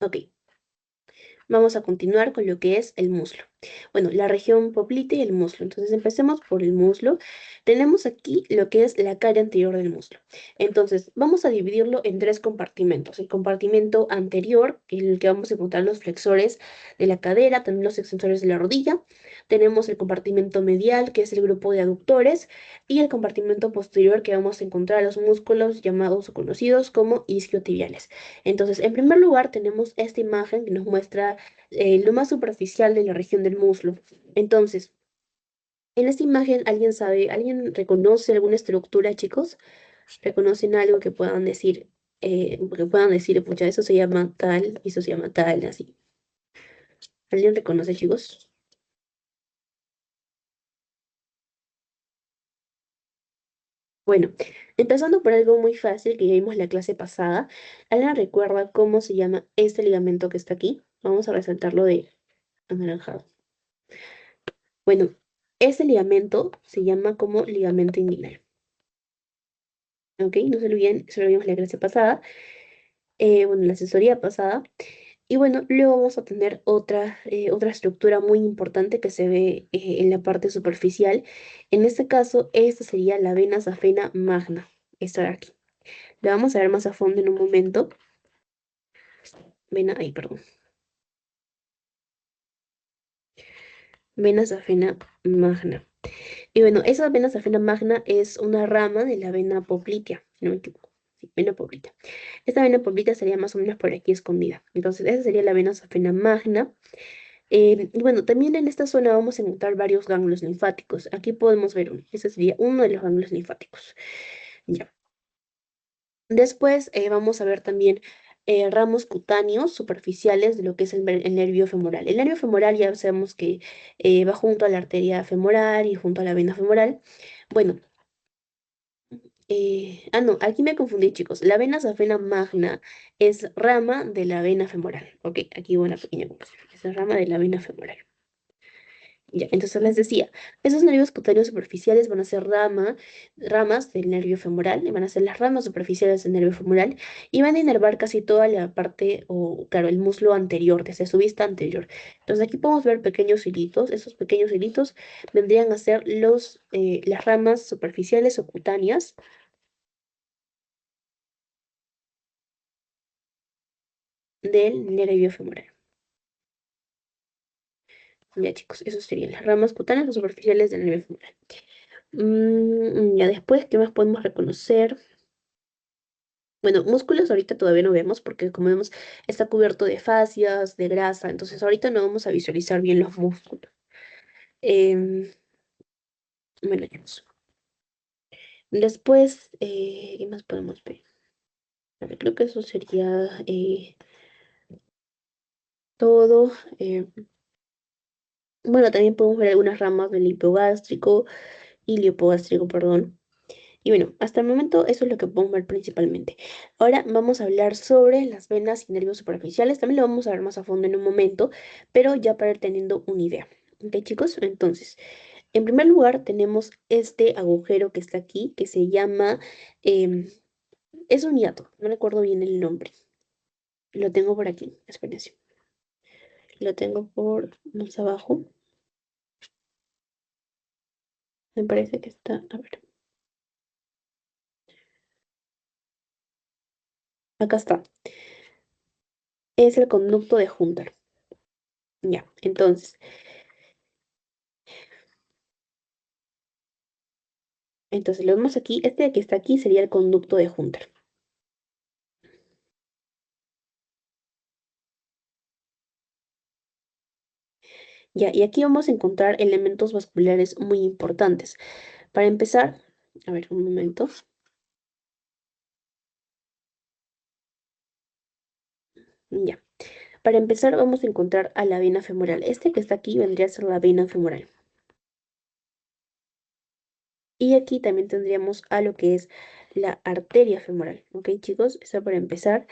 Ok, vamos a continuar con lo que es el muslo. Bueno, la región poplite y el muslo. Entonces empecemos por el muslo. Tenemos aquí lo que es la cara anterior del muslo. Entonces vamos a dividirlo en tres compartimentos. El compartimento anterior, en el que vamos a encontrar los flexores de la cadera, también los extensores de la rodilla. Tenemos el compartimento medial, que es el grupo de aductores, y el compartimento posterior, que vamos a encontrar los músculos llamados o conocidos como isquiotibiales. Entonces, en primer lugar, tenemos esta imagen que nos muestra lo más superficial de la región del muslo. Entonces, en esta imagen, ¿alguien sabe, alguien reconoce alguna estructura, chicos? ¿Reconocen algo que puedan decir, pucha, eso se llama tal, y eso se llama tal, así? ¿Alguien reconoce, chicos? Bueno, empezando por algo muy fácil que ya vimos la clase pasada, ¿alguien recuerda cómo se llama este ligamento que está aquí? Vamos a resaltarlo de anaranjado. Bueno, este ligamento se llama como ligamento inguinal. ¿Ok? No se lo olviden, eso lo vimos en la clase pasada, bueno, en la asesoría pasada. Y bueno, luego vamos a tener otra estructura muy importante que se ve en la parte superficial. En este caso, esta sería la vena safena magna. Esta de aquí. La vamos a ver más a fondo en un momento. Vena, ay, perdón. Vena safena magna. Y bueno, esa vena safena magna es una rama de la vena poplitea, si no me equivoco. Sí, vena poplitea. Esta vena poplitea sería más o menos por aquí escondida. Entonces, esa sería la vena safena magna. Y bueno, también en esta zona vamos a encontrar varios ganglios linfáticos. Aquí podemos ver uno. Ese sería uno de los ganglios linfáticos. Ya. Después vamos a ver también ramos cutáneos superficiales de lo que es el nervio femoral. El nervio femoral ya sabemos que va junto a la arteria femoral y junto a la vena femoral. Bueno, no, aquí me confundí, chicos. La vena safena magna es rama de la vena femoral. Ok, aquí hubo una pequeña confusión. Es rama de la vena femoral. Ya, entonces les decía, esos nervios cutáneos superficiales van a ser ramas del nervio femoral, y van a ser las ramas superficiales del nervio femoral, y van a inervar casi toda la parte, o claro, el muslo anterior, desde su vista anterior. Entonces aquí podemos ver pequeños hilitos, esos pequeños hilitos vendrían a ser las ramas superficiales o cutáneas del nervio femoral. Ya chicos, esos serían las ramas cutáneas o superficiales del nervio femoral. Ya después, ¿qué más podemos reconocer? Bueno, músculos ahorita todavía no vemos porque como vemos está cubierto de fascias, de grasa, entonces ahorita no vamos a visualizar bien los músculos. Em, bueno, ya eso. Después, ¿qué más podemos ver? A ver, creo que eso sería todo. Bueno, también podemos ver algunas ramas del hipogástrico perdón. Y bueno, hasta el momento eso es lo que podemos ver principalmente. Ahora vamos a hablar sobre las venas y nervios superficiales. También lo vamos a ver más a fondo en un momento, pero ya para ir teniendo una idea. ¿Ok, chicos? Entonces, en primer lugar tenemos este agujero que está aquí, que se llama, em, es un hiato, no recuerdo bien el nombre. Lo tengo por aquí, espérense. Lo tengo por más abajo. Me parece que está, a ver, acá está. Es el conducto de Hunter. Ya, entonces lo vemos aquí. Este de que está aquí sería el conducto de Hunter. Ya, y aquí vamos a encontrar elementos vasculares muy importantes. Para empezar, a ver, un momento. Ya. Para empezar, vamos a encontrar a la vena femoral. Este que está aquí vendría a ser la vena femoral. Y aquí también tendríamos a lo que es la arteria femoral. ¿Ok, chicos? Eso para empezar.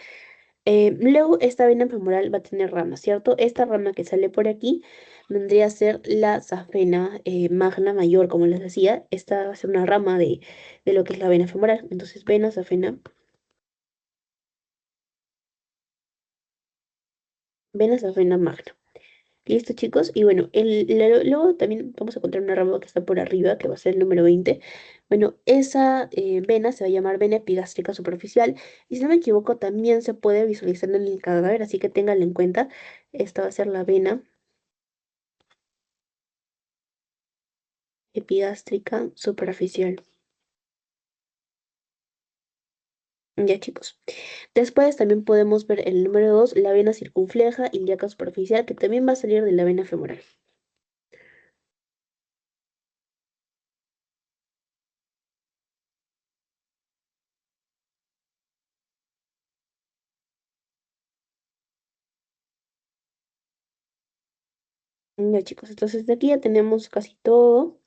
Luego, esta vena femoral va a tener ramas, ¿cierto? Esta rama que sale por aquí vendría a ser la safena magna mayor, como les decía. Esta va a ser una rama de lo que es la vena femoral. Entonces, vena, safena venas afena magna. Listo, chicos. Y bueno, luego también vamos a encontrar una rama que está por arriba, que va a ser el número 20. Bueno, esa vena se va a llamar vena epigástrica superficial. Y si no me equivoco, también se puede visualizar en el cadáver, así que ténganlo en cuenta. Esta va a ser la vena epigástrica superficial. Ya, chicos. Después también podemos ver el número 2, la vena circunfleja ilíaca superficial, que también va a salir de la vena femoral. Ya, chicos, entonces de aquí ya tenemos casi todo.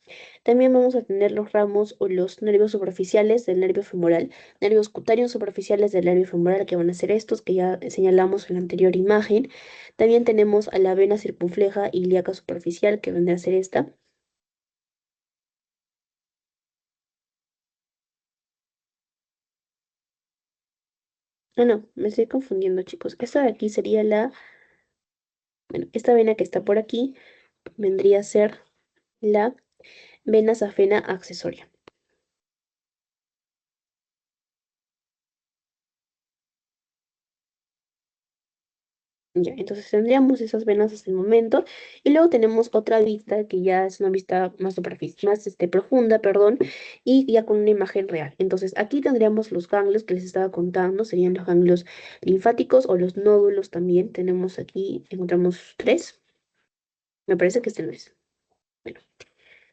También vamos a tener los ramos o los nervios superficiales del nervio femoral, nervios cutáneos superficiales del nervio femoral, que van a ser estos que ya señalamos en la anterior imagen. También tenemos a la vena circunfleja ilíaca superficial, que vendrá a ser esta. Ah, no, me estoy confundiendo, chicos. Esta de aquí sería bueno, esta vena que está por aquí vendría a ser la vena safena accesoria. Ya, entonces tendríamos esas venas hasta el momento. Y luego tenemos otra vista que ya es una vista más superficial, más profunda, perdón, y ya con una imagen real. Entonces aquí tendríamos los ganglios que les estaba contando, serían los ganglios linfáticos o los nódulos también. Tenemos aquí, encontramos tres. Me parece que este no es. Bueno,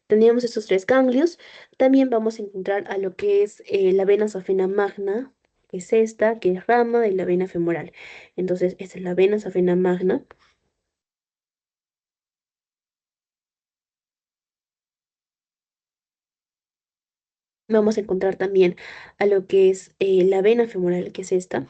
tendríamos estos tres ganglios. También vamos a encontrar a lo que es la vena safena magna, que es esta, que es rama de la vena femoral. Entonces, esta es la vena safena magna. Vamos a encontrar también a lo que es la vena femoral, que es esta,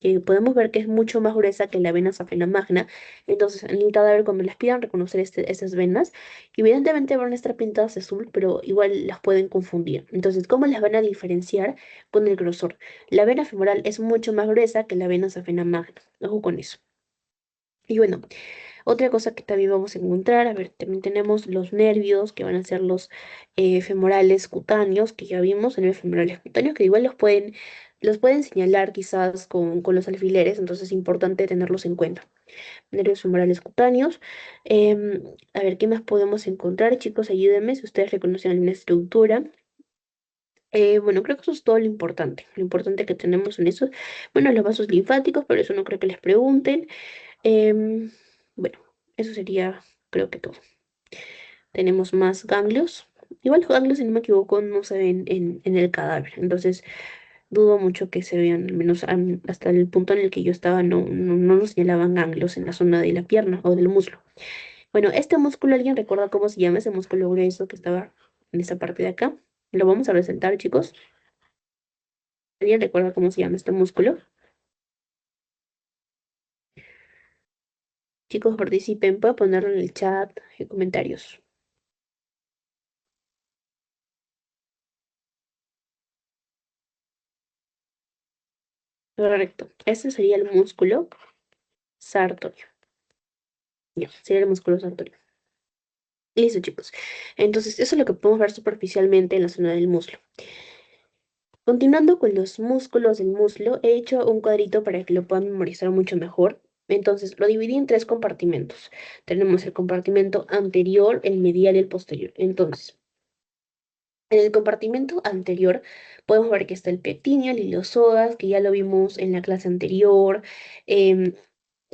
que podemos ver que es mucho más gruesa que la vena safena magna. Entonces, en el cadáver, cuando les pidan reconocer esas venas, evidentemente van a estar pintadas de azul, pero igual las pueden confundir. Entonces, ¿cómo las van a diferenciar? Con el grosor. La vena femoral es mucho más gruesa que la vena safena magna. Ojo con eso. Y bueno, otra cosa que también vamos a encontrar, a ver, también tenemos los nervios, que van a ser los femorales cutáneos, que ya vimos, nervios femorales cutáneos, que igual los pueden señalar quizás con los alfileres, entonces es importante tenerlos en cuenta. Nervios femorales cutáneos. Em, a ver, ¿qué más podemos encontrar? Chicos, ayúdenme si ustedes reconocen alguna estructura. Bueno, creo que eso es todo lo importante que tenemos en eso. Bueno, los vasos linfáticos, pero eso no creo que les pregunten. Em, bueno, eso sería, creo que todo. Tenemos más ganglios. Igual los ganglios, si no me equivoco, no se ven en el cadáver. Entonces, dudo mucho que se vean, al menos hasta el punto en el que yo estaba, no nos señalaban ganglios en la zona de la pierna o del muslo. Bueno, este músculo, ¿alguien recuerda cómo se llama ese músculo grueso que estaba en esta parte de acá? Lo vamos a resaltar, chicos. ¿Alguien recuerda cómo se llama este músculo? Chicos, participen, pueden ponerlo en el chat, en comentarios. Correcto. Ese sería el músculo sartorio. Ya, sería el músculo sartorio. Listo, chicos. Entonces, eso es lo que podemos ver superficialmente en la zona del muslo. Continuando con los músculos del muslo, he hecho un cuadrito para que lo puedan memorizar mucho mejor. Entonces, lo dividí en tres compartimentos. Tenemos el compartimento anterior, el medial y el posterior. Entonces, en el compartimento anterior podemos ver que está el pectíneo, el iliopsoas, que ya lo vimos en la clase anterior. em,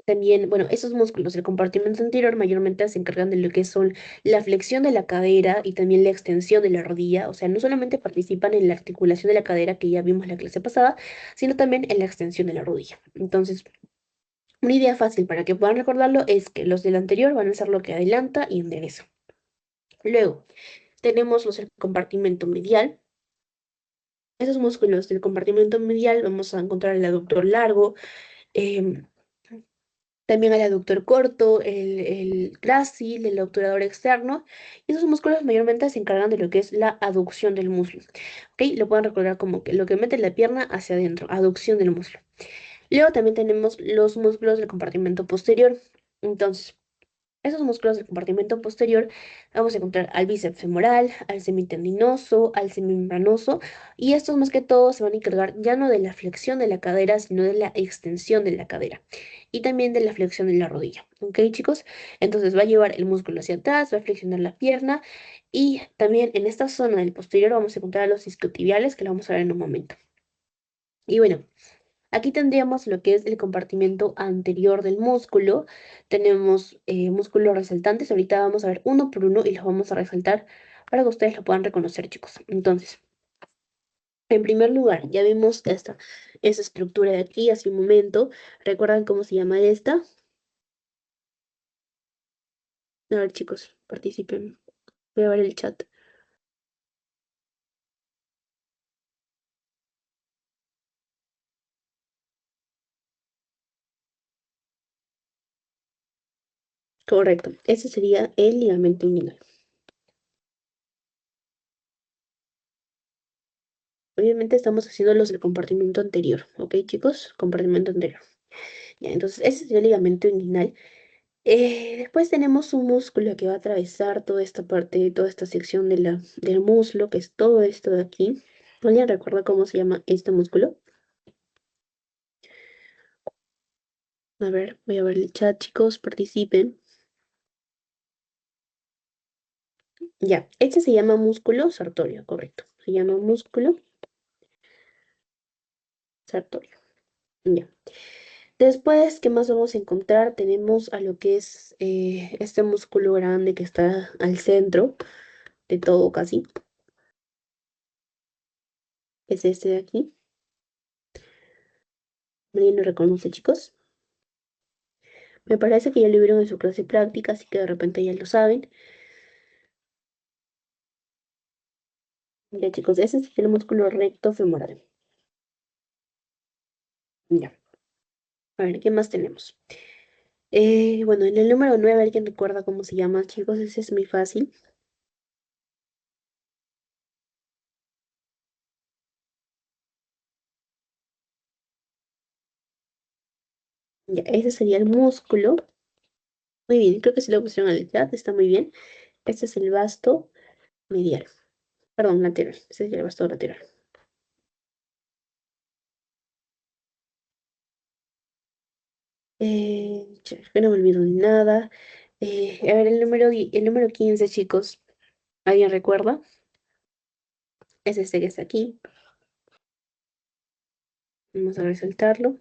También, bueno, esos músculos del compartimento anterior mayormente se encargan de lo que son la flexión de la cadera y también la extensión de la rodilla. O sea, no solamente participan en la articulación de la cadera que ya vimos en la clase pasada, sino también en la extensión de la rodilla. Entonces, una idea fácil para que puedan recordarlo es que los del anterior van a ser lo que adelanta y endereza. Luego, tenemos los del compartimento medial. Esos músculos del compartimento medial vamos a encontrar el aductor largo, em, También el aductor corto, el grácil, el obturador externo. Y esos músculos mayormente se encargan de lo que es la aducción del muslo. ¿Ok? Lo pueden recordar como que lo que mete la pierna hacia adentro, aducción del muslo. Luego también tenemos los músculos del compartimento posterior. Entonces, esos músculos del compartimento posterior vamos a encontrar al bíceps femoral, al semitendinoso, al semimembranoso, y estos más que todo se van a encargar ya no de la flexión de la cadera, sino de la extensión de la cadera y también de la flexión de la rodilla. ¿Ok, chicos? Entonces va a llevar el músculo hacia atrás, va a flexionar la pierna y también en esta zona del posterior vamos a encontrar a los isquiotibiales que lo vamos a ver en un momento. Y bueno, aquí tendríamos lo que es el compartimento anterior del músculo. Tenemos músculos resaltantes. Ahorita vamos a ver uno por uno y los vamos a resaltar para que ustedes lo puedan reconocer, chicos. Entonces, en primer lugar, ya vimos esa estructura de aquí hace un momento. ¿Recuerdan cómo se llama esta? A ver, chicos, participen. Voy a ver el chat. Correcto. Ese sería el ligamento inguinal. Obviamente estamos haciendo los del compartimento anterior. ¿Ok, chicos? Compartimento anterior. Ya, entonces, ese sería el ligamento inguinal. Después tenemos un músculo que va a atravesar toda esta parte, toda esta sección del muslo, que es todo esto de aquí. ¿Alguien recuerda cómo se llama este músculo? A ver, voy a ver el chat, chicos, participen. Ya, este se llama músculo sartorio, correcto. Se llama músculo sartorio. Ya. Después, ¿qué más vamos a encontrar? Tenemos a lo que es este músculo grande que está al centro de todo casi. Es este de aquí. ¿Alguien lo reconoce, chicos? Me parece que ya lo vieron en su clase práctica, así que de repente ya lo saben. Ya, chicos, ese es el músculo recto femoral. Ya, a ver, ¿qué más tenemos? Bueno, en el número 9, ¿alguien recuerda cómo se llama, chicos? Ese es muy fácil. Ya, ese sería el músculo. Muy bien, creo que si lo pusieron al chat, está muy bien. Este es el vasto medial. Perdón, lateral. Este sería el vasto lateral. Que no me olvido de nada. A ver, el número 15, chicos. ¿Alguien recuerda? Es este que está aquí. Vamos a resaltarlo.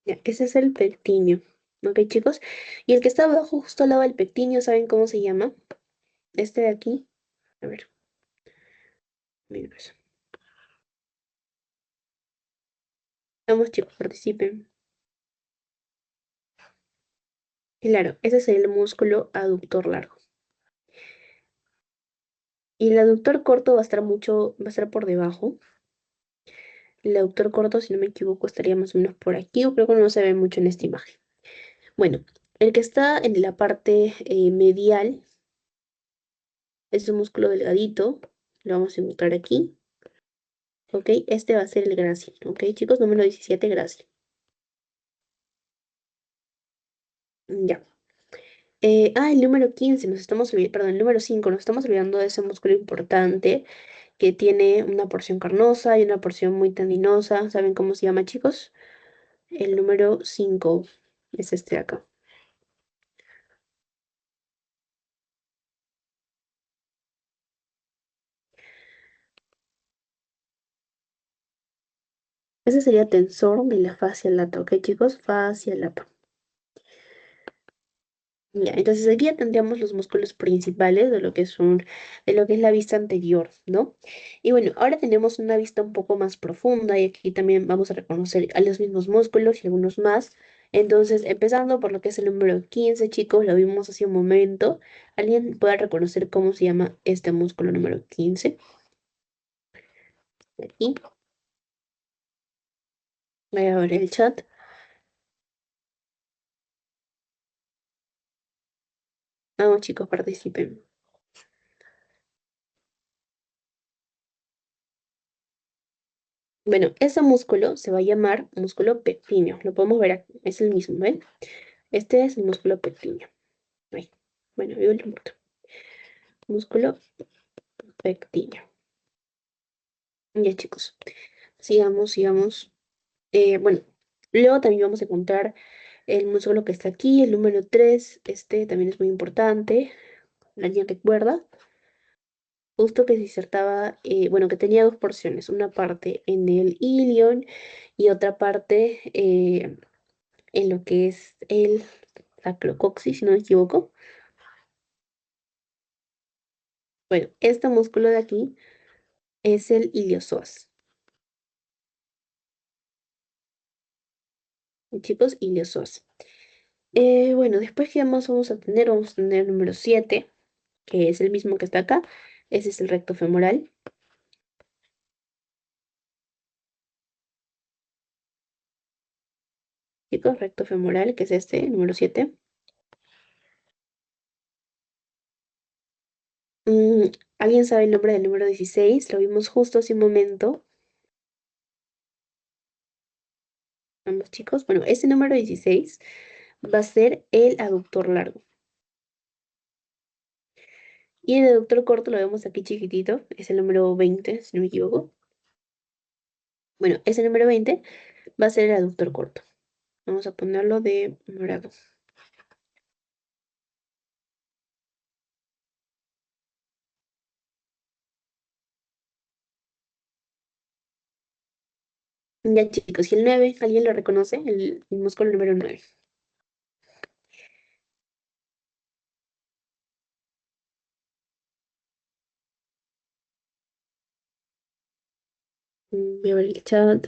Ya, ese es el pectíneo. ¿Ok, chicos? Y el que está abajo, justo al lado del pectíneo, ¿saben cómo se llama? Este de aquí. A ver, miren eso. Vamos, chicos, participen. Claro, ese es el músculo aductor largo. Y el aductor corto va a estar por debajo. El aductor corto, si no me equivoco, estaría más o menos por aquí, o creo que no se ve mucho en esta imagen. Bueno, el que está en la parte medial es un músculo delgadito. Lo vamos a encontrar aquí. ¿Ok? Este va a ser el grácil. ¿Ok, chicos? Número 17, grácil. Ya. El número 15, nos estamos olvidando, perdón, el número 5, nos estamos olvidando de ese músculo importante que tiene una porción carnosa y una porción muy tendinosa. ¿Saben cómo se llama, chicos? El número 5 es este de acá. Ese sería tensor de la fascia lata, ¿ok, chicos? Fascia lata. Ya, entonces aquí ya tendríamos los músculos principales de lo que es la vista anterior, ¿no? Y bueno, ahora tenemos una vista un poco más profunda y aquí también vamos a reconocer a los mismos músculos y algunos más. Entonces, empezando por lo que es el número 15, chicos, lo vimos hace un momento. ¿Alguien puede reconocer cómo se llama este músculo número 15? Aquí, voy a abrir el chat. Vamos, chicos, participen. Bueno, ese músculo se va a llamar músculo pectíneo. Lo podemos ver aquí. Es el mismo, ¿ven? Este es el músculo pectíneo. Ahí. Bueno, yo lo muestro. Músculo pectíneo. Ya, chicos. Sigamos, sigamos. Bueno, luego también vamos a encontrar el músculo que está aquí, el número 3. Este también es muy importante. ¿Alguien recuerda? Justo que se insertaba, bueno, que tenía dos porciones. Una parte en el ilion y otra parte en lo que es el sacrocoxis, si no me equivoco. Bueno, este músculo de aquí es el iliosoas. Chicos, iliosoas. Bueno, después que más vamos a tener el número 7 que es el mismo que está acá. Ese es el recto femoral. Chicos, recto femoral, que es este, el número 7. Mm, ¿Alguien sabe el nombre del número 16? Lo vimos justo hace un momento. Vamos, chicos. Bueno, ese número 16 va a ser el aductor largo. Y el aductor corto lo vemos aquí chiquitito. Es el número 20 si no me equivoco. Bueno, ese número 20 va a ser el aductor corto. Vamos a ponerlo de morado. Ya, chicos, y el 9, ¿alguien lo reconoce? El músculo número 9. Voy a ver el chat.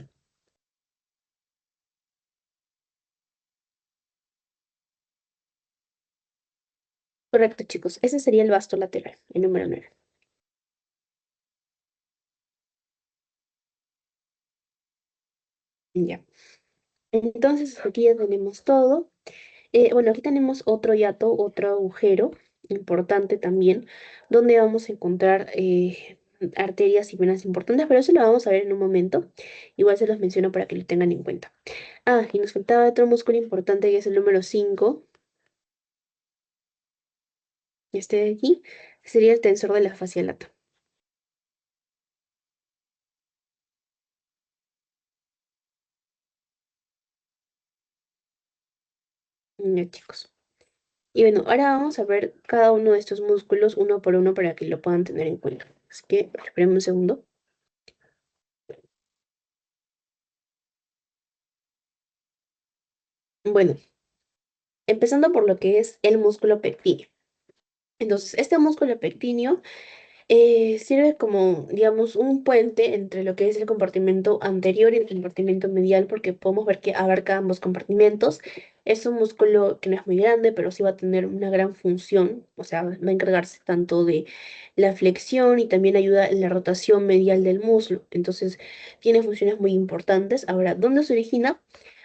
Correcto, chicos. Ese sería el vasto lateral, el número 9. Ya. Entonces, aquí ya tenemos todo. Bueno, aquí tenemos otro hiato, otro agujero importante también, donde vamos a encontrar arterias y venas importantes, pero eso lo vamos a ver en un momento. Igual se los menciono para que lo tengan en cuenta. Ah, y nos faltaba otro músculo importante que es el número 5. Este de aquí sería el tensor de la fascia lata. Ya, chicos. Y bueno, ahora vamos a ver cada uno de estos músculos uno por uno para que lo puedan tener en cuenta. Así que espérenme un segundo. Bueno, empezando por lo que es el músculo pectíneo. Entonces, este músculo pectíneo sirve como, digamos, un puente entre lo que es el compartimento anterior y el compartimento medial, porque podemos ver que abarca ambos compartimentos. Es un músculo que no es muy grande, pero sí va a tener una gran función, o sea, va a encargarse tanto de la flexión y también ayuda en la rotación medial del muslo. Entonces, tiene funciones muy importantes. Ahora, ¿dónde se origina?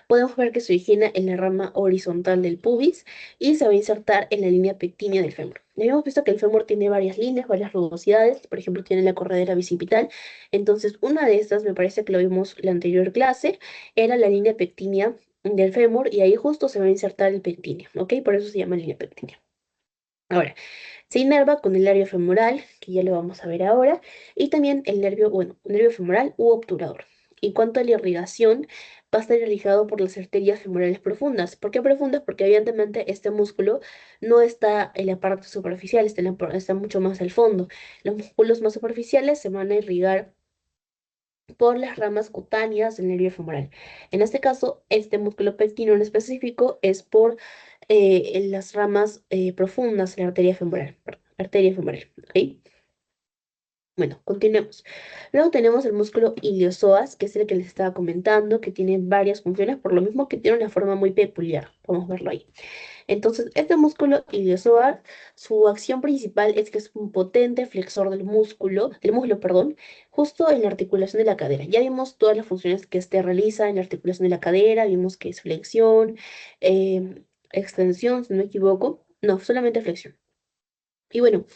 Podemos ver que se origina en la rama horizontal del pubis y se va a insertar en la línea pectínea del fémur. Ya habíamos visto que el fémur tiene varias líneas, varias rugosidades, por ejemplo, tiene la corredera bicipital. Entonces, una de estas, me parece que lo vimos la anterior clase, era la línea pectínea del fémur y ahí justo se va a insertar el pectíneo, ¿ok? Por eso se llama línea pectínea. Ahora, se inerva con el nervio femoral, que ya lo vamos a ver ahora, y también el nervio, bueno, nervio femoral u obturador. En cuanto a la irrigación, va a estar irrigado por las arterias femorales profundas. ¿Por qué profundas? Porque evidentemente este músculo no está en la parte superficial, está mucho más al fondo. Los músculos más superficiales se van a irrigar por las ramas cutáneas del nervio femoral. En este caso, este músculo pectíneo en específico es por en las ramas profundas de la arteria femoral, ¿ok? Bueno, continuemos. Luego tenemos el músculo iliosoas, que es el que les estaba comentando, que tiene varias funciones, por lo mismo que tiene una forma muy peculiar. Vamos a verlo ahí. Entonces, este músculo iliosoas, su acción principal es que es un potente flexor del muslo, perdón, justo en la articulación de la cadera. Ya vimos todas las funciones que este realiza en la articulación de la cadera, vimos que es flexión, extensión, si no me equivoco. No, solamente flexión. Y bueno,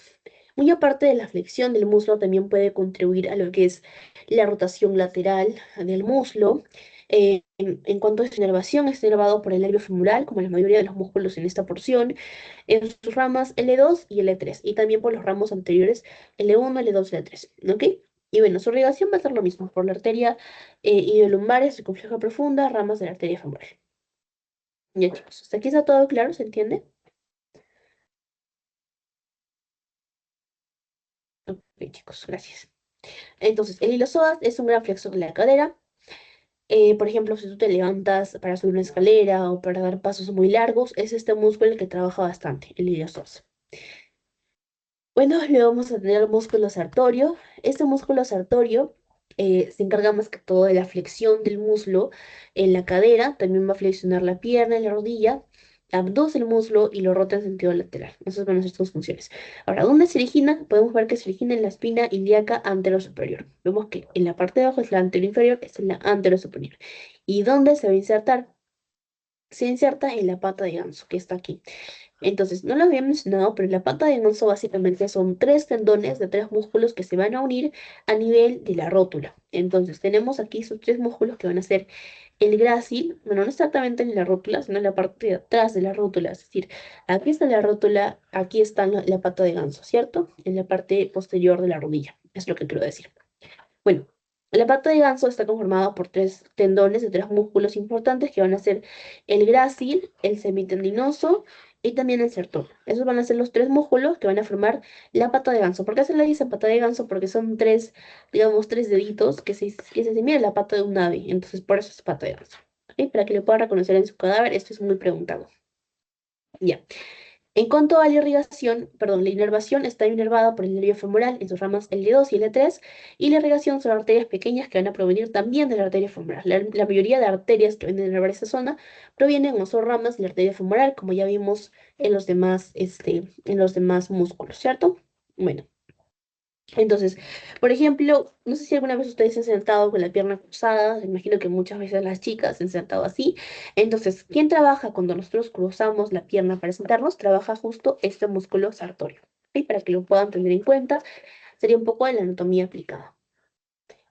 muy aparte de la flexión del muslo, también puede contribuir a lo que es la rotación lateral del muslo. En cuanto a su inervación, es inervado por el nervio femoral, como la mayoría de los músculos en esta porción, en sus ramas L2 y L3, y también por los ramos anteriores L1, L2 y L3. ¿Ok? Y bueno, su irrigación va a ser lo mismo, por la arteria iliolumbar, circunfleja profunda, ramas de la arteria femoral. Ya chicos, hasta aquí está todo claro, ¿se entiende? Ok, chicos, gracias. Entonces, el iliopsoas es un gran flexor de la cadera. Por ejemplo, si tú te levantas para subir una escalera o para dar pasos muy largos, es este músculo el que trabaja bastante, el iliopsoas. Bueno, luego vamos a tener el músculo sartorio. Este músculo sartorio se encarga más que todo de la flexión del muslo en la cadera. También va a flexionar la pierna y la rodilla. Abduce el muslo y lo rota en sentido lateral. Esas van a ser sus funciones. Ahora, ¿dónde se origina? Podemos ver que se origina en la espina ilíaca anterosuperior. Vemos que en la parte de abajo es la anteroinferior, esta es la anterosuperior. ¿Y dónde se va a insertar? Se inserta en la pata de ganso, que está aquí. Entonces, no lo había mencionado, pero la pata de ganso básicamente son tres tendones de tres músculos que se van a unir a nivel de la rótula. Entonces, tenemos aquí esos tres músculos que van a ser el grácil, bueno, no exactamente en la rótula, sino en la parte de atrás de la rótula. Es decir, aquí está la rótula, aquí está la pata de ganso, ¿cierto? En la parte posterior de la rodilla, es lo que quiero decir. Bueno, la pata de ganso está conformada por tres tendones de tres músculos importantes que van a ser el grácil, el semitendinoso y también el sertón. Esos van a ser los tres músculos que van a formar la pata de ganso. ¿Por qué se le dice pata de ganso? Porque son tres, digamos, tres deditos que se asemejan a la pata de un ave. Entonces, por eso es pata de ganso. ¿Ok? Para que lo puedan reconocer en su cadáver, esto es muy preguntado. Ya. En cuanto a la irrigación, perdón, la inervación está inervada por el nervio femoral en sus ramas L2 y L3, y la irrigación son arterias pequeñas que van a provenir también de la arteria femoral. La mayoría de arterias que vienen a inervar esa zona provienen o son ramas de la arteria femoral, como ya vimos en los demás músculos, ¿cierto? Bueno. Entonces, por ejemplo, no sé si alguna vez ustedes se han sentado con la pierna cruzada, me imagino que muchas veces las chicas se han sentado así. Entonces, ¿quién trabaja cuando nosotros cruzamos la pierna para sentarnos? Trabaja justo este músculo sartorio. ¿Ok? Para que lo puedan tener en cuenta, sería un poco de la anatomía aplicada.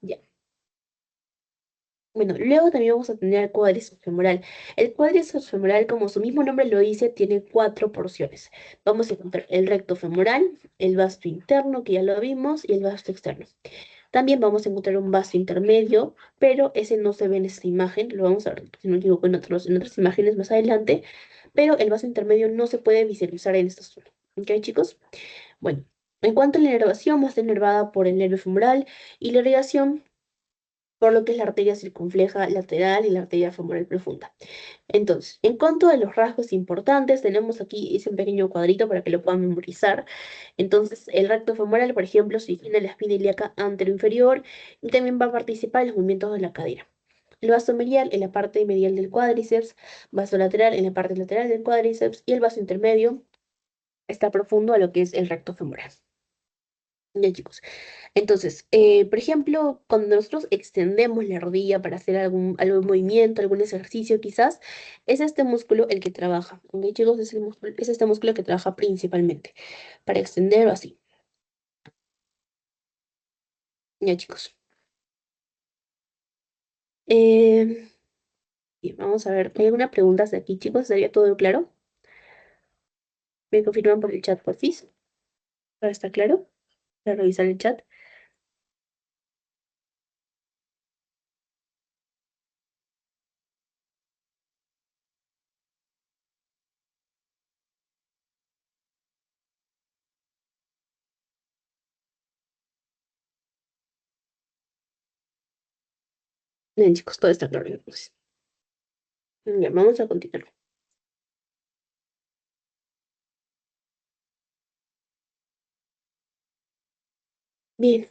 Ya. Bueno, luego también vamos a tener el cuádriceps femoral. El cuádriceps femoral, como su mismo nombre lo dice, tiene cuatro porciones. Vamos a encontrar el recto femoral, el vasto interno, que ya lo vimos, y el vasto externo. También vamos a encontrar un vaso intermedio, pero ese no se ve en esta imagen, lo vamos a ver, si no me equivoco, en otras imágenes más adelante, pero el vaso intermedio no se puede visualizar en esta zona. ¿Ok, chicos? Bueno, en cuanto a la inervación, va a estar inervada por el nervio femoral y la irrigación por lo que es la arteria circunfleja lateral y la arteria femoral profunda. Entonces, en cuanto a los rasgos importantes, tenemos aquí ese pequeño cuadrito para que lo puedan memorizar. Entonces, el recto femoral, por ejemplo, se origina en la espina ilíaca anteroinferior y también va a participar en los movimientos de la cadera. El vaso medial en la parte medial del cuádriceps, vaso lateral en la parte lateral del cuádriceps y el vaso intermedio está profundo a lo que es el recto femoral. Ya, chicos. Entonces, por ejemplo, cuando nosotros extendemos la rodilla para hacer algún movimiento, algún ejercicio quizás, es este músculo el que trabaja. ¿Ok, chicos? Es este músculo que trabaja principalmente para extender o así. Ya, chicos. Eh, Bien, vamos a ver. ¿Hay alguna pregunta hasta aquí, chicos? ¿Estaría todo claro? ¿Me confirman por el chat, por fin? ¿Todo está claro? Para revisar el chat. Bien, chicos, todo está claro entonces. Bien, vamos a continuar. Bien.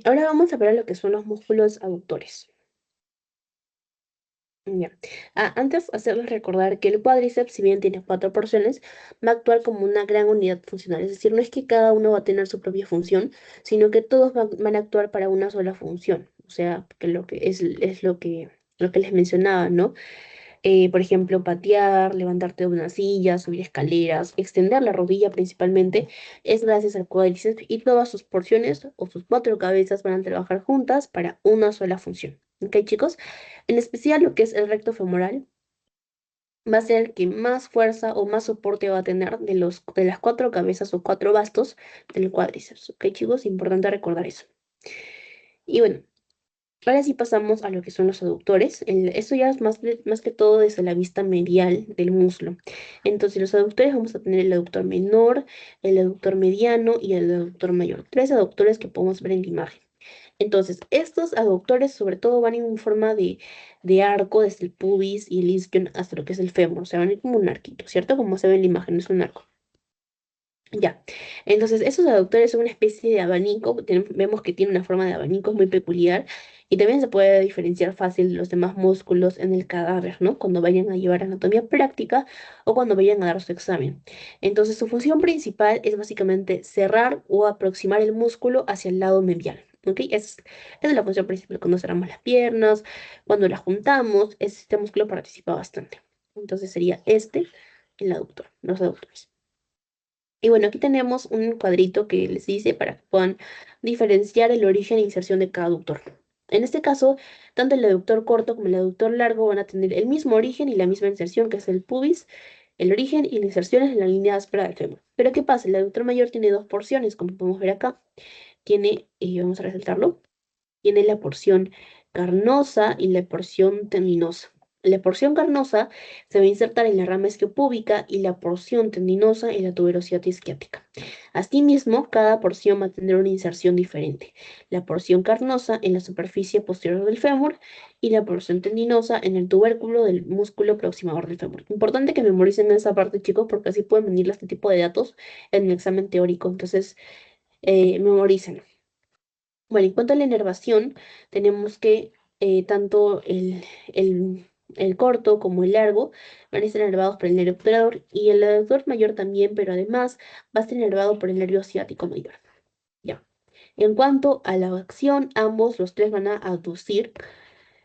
Ahora vamos a ver lo que son los músculos aductores. Ya. Antes, hacerles recordar que el cuádriceps, si bien tiene cuatro porciones, va a actuar como una gran unidad funcional. Es decir, no es que cada uno va a tener su propia función, sino que todos van a actuar para una sola función. O sea, que lo que es lo que les mencionaba, ¿no? Por ejemplo, patear, levantarte de una silla, subir escaleras, extender la rodilla principalmente, es gracias al cuádriceps y todas sus porciones o sus cuatro cabezas van a trabajar juntas para una sola función. ¿Ok, chicos? En especial lo que es el recto femoral va a ser el que más fuerza o más soporte va a tener de las cuatro cabezas o cuatro bastos del cuádriceps. ¿Ok, chicos? Importante recordar eso. Y bueno. Ahora sí pasamos a lo que son los aductores. Esto ya es más que todo desde la vista medial del muslo. Entonces, los aductores vamos a tener el aductor menor, el aductor mediano y el aductor mayor. Tres aductores que podemos ver en la imagen. Entonces, estos aductores sobre todo van en forma de arco desde el pubis y el isquion hasta lo que es el fémur. O sea, van a ir como un arquito, ¿cierto? Como se ve en la imagen, es un arco. Ya, entonces esos aductores son una especie de abanico, vemos que tiene una forma de abanico muy peculiar y también se puede diferenciar fácil de los demás músculos en el cadáver, ¿no? Cuando vayan a llevar anatomía práctica o cuando vayan a dar su examen. Entonces su función principal es básicamente cerrar o aproximar el músculo hacia el lado medial, ¿ok? Esa es la función principal cuando cerramos las piernas, cuando las juntamos, este músculo participa bastante. Entonces sería este el aductor, los aductores. Y bueno, aquí tenemos un cuadrito que les dice para que puedan diferenciar el origen e inserción de cada aductor. En este caso, tanto el aductor corto como el aductor largo van a tener el mismo origen y la misma inserción, que es el pubis, el origen y la inserción es en la línea áspera del fémur. Pero ¿qué pasa? El aductor mayor tiene dos porciones, como podemos ver acá. Tiene, y vamos a resaltarlo, tiene la porción carnosa y la porción tendinosa. La porción carnosa se va a insertar en la rama isquiopúbica y la porción tendinosa en la tuberosidad isquiática. Asimismo, cada porción va a tener una inserción diferente. La porción carnosa en la superficie posterior del fémur y la porción tendinosa en el tubérculo del músculo proximador del fémur. Importante que memoricen esa parte, chicos, porque así pueden venir este tipo de datos en el examen teórico. Entonces, memoricen. Bueno, en cuanto a la inervación, tenemos que tanto el corto como el largo van a estar inervados por el nervio obturador y el aductor mayor también, pero además va a estar inervado por el nervio ciático mayor. Ya. En cuanto a la acción, ambos, los tres van a aducir,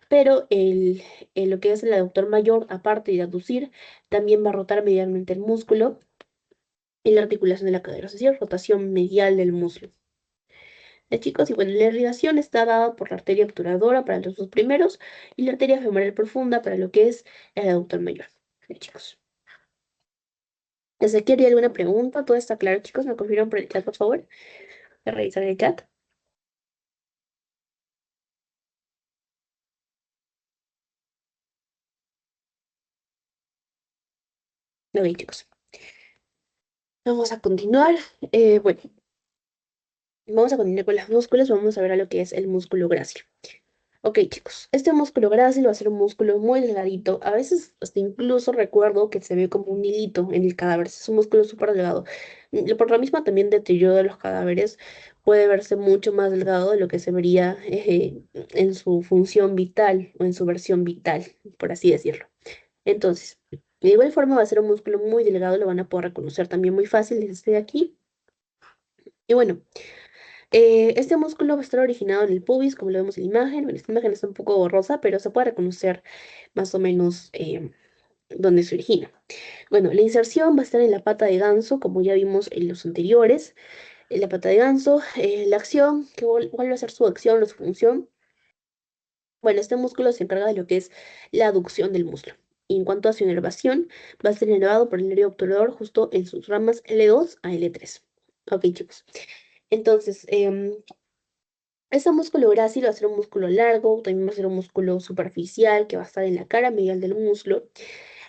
pero lo que es el aductor mayor, aparte de aducir, también va a rotar medialmente el músculo y la articulación de la cadera, es decir, rotación medial del muslo. Chicos, y bueno, la irrigación está dada por la arteria obturadora para los dos primeros y la arteria femoral profunda para lo que es el aductor mayor. Chicos. ¿Desde aquí haría alguna pregunta? ¿Todo está claro, chicos? ¿Me confirman por el chat, por favor? Voy a revisar el chat. Ok, chicos. Vamos a continuar. Bueno, vamos a continuar con los músculos. Vamos a ver a lo que es el músculo grácil. Ok, chicos, este músculo grácil va a ser un músculo muy delgadito. A veces hasta incluso recuerdo que se ve como un hilito en el cadáver. Es un músculo súper delgado. Por la misma también deterioro de los cadáveres puede verse mucho más delgado de lo que se vería en su función vital o en su versión vital, por así decirlo. Entonces, de igual forma va a ser un músculo muy delgado, lo van a poder reconocer también muy fácil desde este de aquí. Y bueno. Este músculo va a estar originado en el pubis, como lo vemos en la imagen. Bueno, esta imagen está un poco borrosa, pero se puede reconocer más o menos dónde se origina. Bueno, la inserción va a estar en la pata de ganso, como ya vimos en los anteriores. En la pata de ganso, la acción, ¿cuál va a ser su acción o su función? Bueno, este músculo se encarga de lo que es la aducción del muslo. Y en cuanto a su inervación, va a ser inervado por el nervio obturador justo en sus ramas L2 a L3. Ok, chicos. Entonces, ese músculo grácil va a ser un músculo largo, también va a ser un músculo superficial que va a estar en la cara medial del muslo.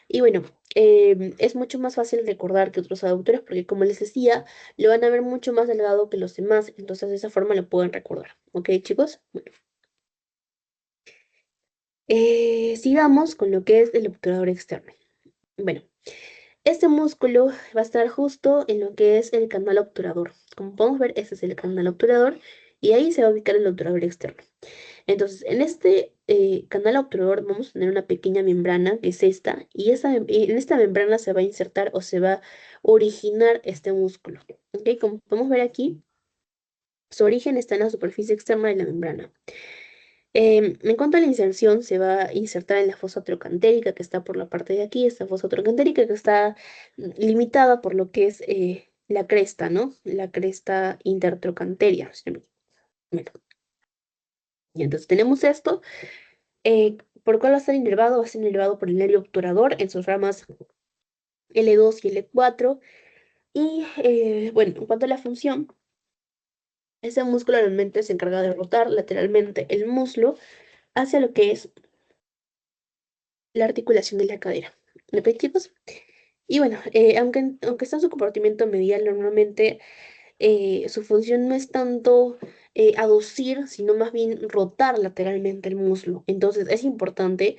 Y bueno, es mucho más fácil recordar que otros aductores porque como les decía, lo van a ver mucho más delgado que los demás, entonces de esa forma lo pueden recordar. ¿Ok, chicos? Bueno, sigamos con lo que es el obturador externo. Bueno, este músculo va a estar justo en lo que es el canal obturador. Como podemos ver, este es el canal obturador y ahí se va a ubicar el obturador externo. Entonces, en este canal obturador vamos a tener una pequeña membrana, que es esta, y en esta membrana se va a insertar o se va a originar este músculo. ¿Ok? Como podemos ver aquí, su origen está en la superficie externa de la membrana. En cuanto a la inserción, se va a insertar en la fosa trocantérica que está por la parte de aquí, esta fosa trocantérica que está limitada por lo que es la cresta, ¿no? La cresta intertrocanteria. Bueno, y entonces tenemos esto. ¿Por cuál va a estar inervado? Va a ser inervado por el nervio obturador en sus ramas L2 y L4. Y bueno, en cuanto a la función, ese músculo realmente se encarga de rotar lateralmente el muslo hacia lo que es la articulación de la cadera. ¿Ok, chicos? Y bueno, aunque está en su comportamiento medial, normalmente su función no es tanto aducir, sino más bien rotar lateralmente el muslo. Entonces es importante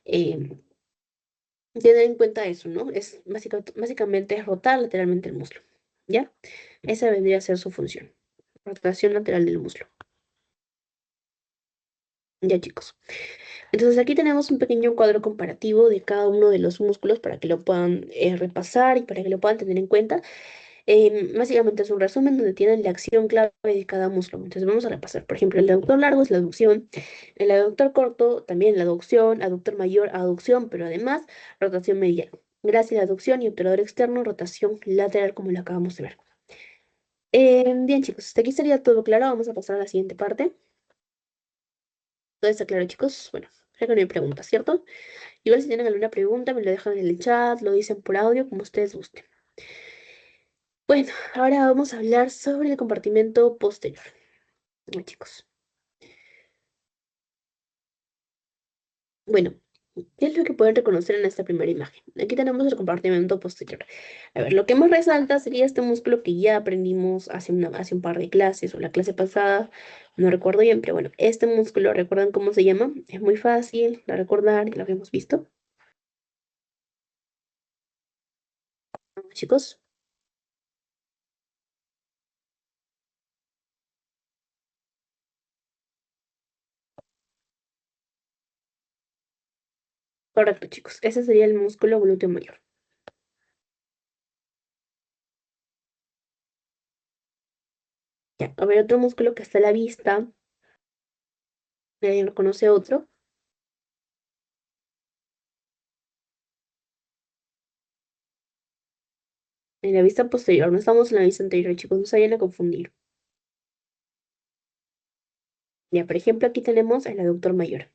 eh, tener en cuenta eso, ¿no? Es básicamente es rotar lateralmente el muslo. ¿Ya? Esa vendría a ser su función. Rotación lateral del muslo. Ya, chicos. Entonces aquí tenemos un pequeño cuadro comparativo de cada uno de los músculos para que lo puedan repasar y para que lo puedan tener en cuenta. Básicamente es un resumen donde tienen la acción clave de cada músculo. Entonces vamos a repasar. Por ejemplo, el aductor largo es la aducción, el aductor corto también la aducción, aductor mayor aducción, pero además rotación medial. Gracias a la aducción y obturador externo, rotación lateral como lo acabamos de ver. Bien, chicos, hasta aquí estaría todo claro. Vamos a pasar a la siguiente parte. ¿Todo está claro, chicos? Bueno, creo que no hay preguntas, ¿cierto? Igual si tienen alguna pregunta, me lo dejan en el chat, lo dicen por audio, como ustedes gusten. Bueno, ahora vamos a hablar sobre el compartimento posterior. Chicos. Bueno, ¿qué es lo que pueden reconocer en esta primera imagen? Aquí tenemos el compartimento posterior. A ver, lo que más resalta sería este músculo que ya aprendimos hace un par de clases o la clase pasada, no recuerdo bien, pero bueno, este músculo, ¿recuerdan cómo se llama? Es muy fácil de recordar, ya lo habíamos visto. Chicos, correcto, chicos, ese sería el músculo glúteo mayor. Ya, a ver, otro músculo que está a la vista, nadie reconoce otro. En la vista posterior, no estamos en la vista anterior, chicos, no se vayan a confundir. Ya, por ejemplo, aquí tenemos el aductor mayor.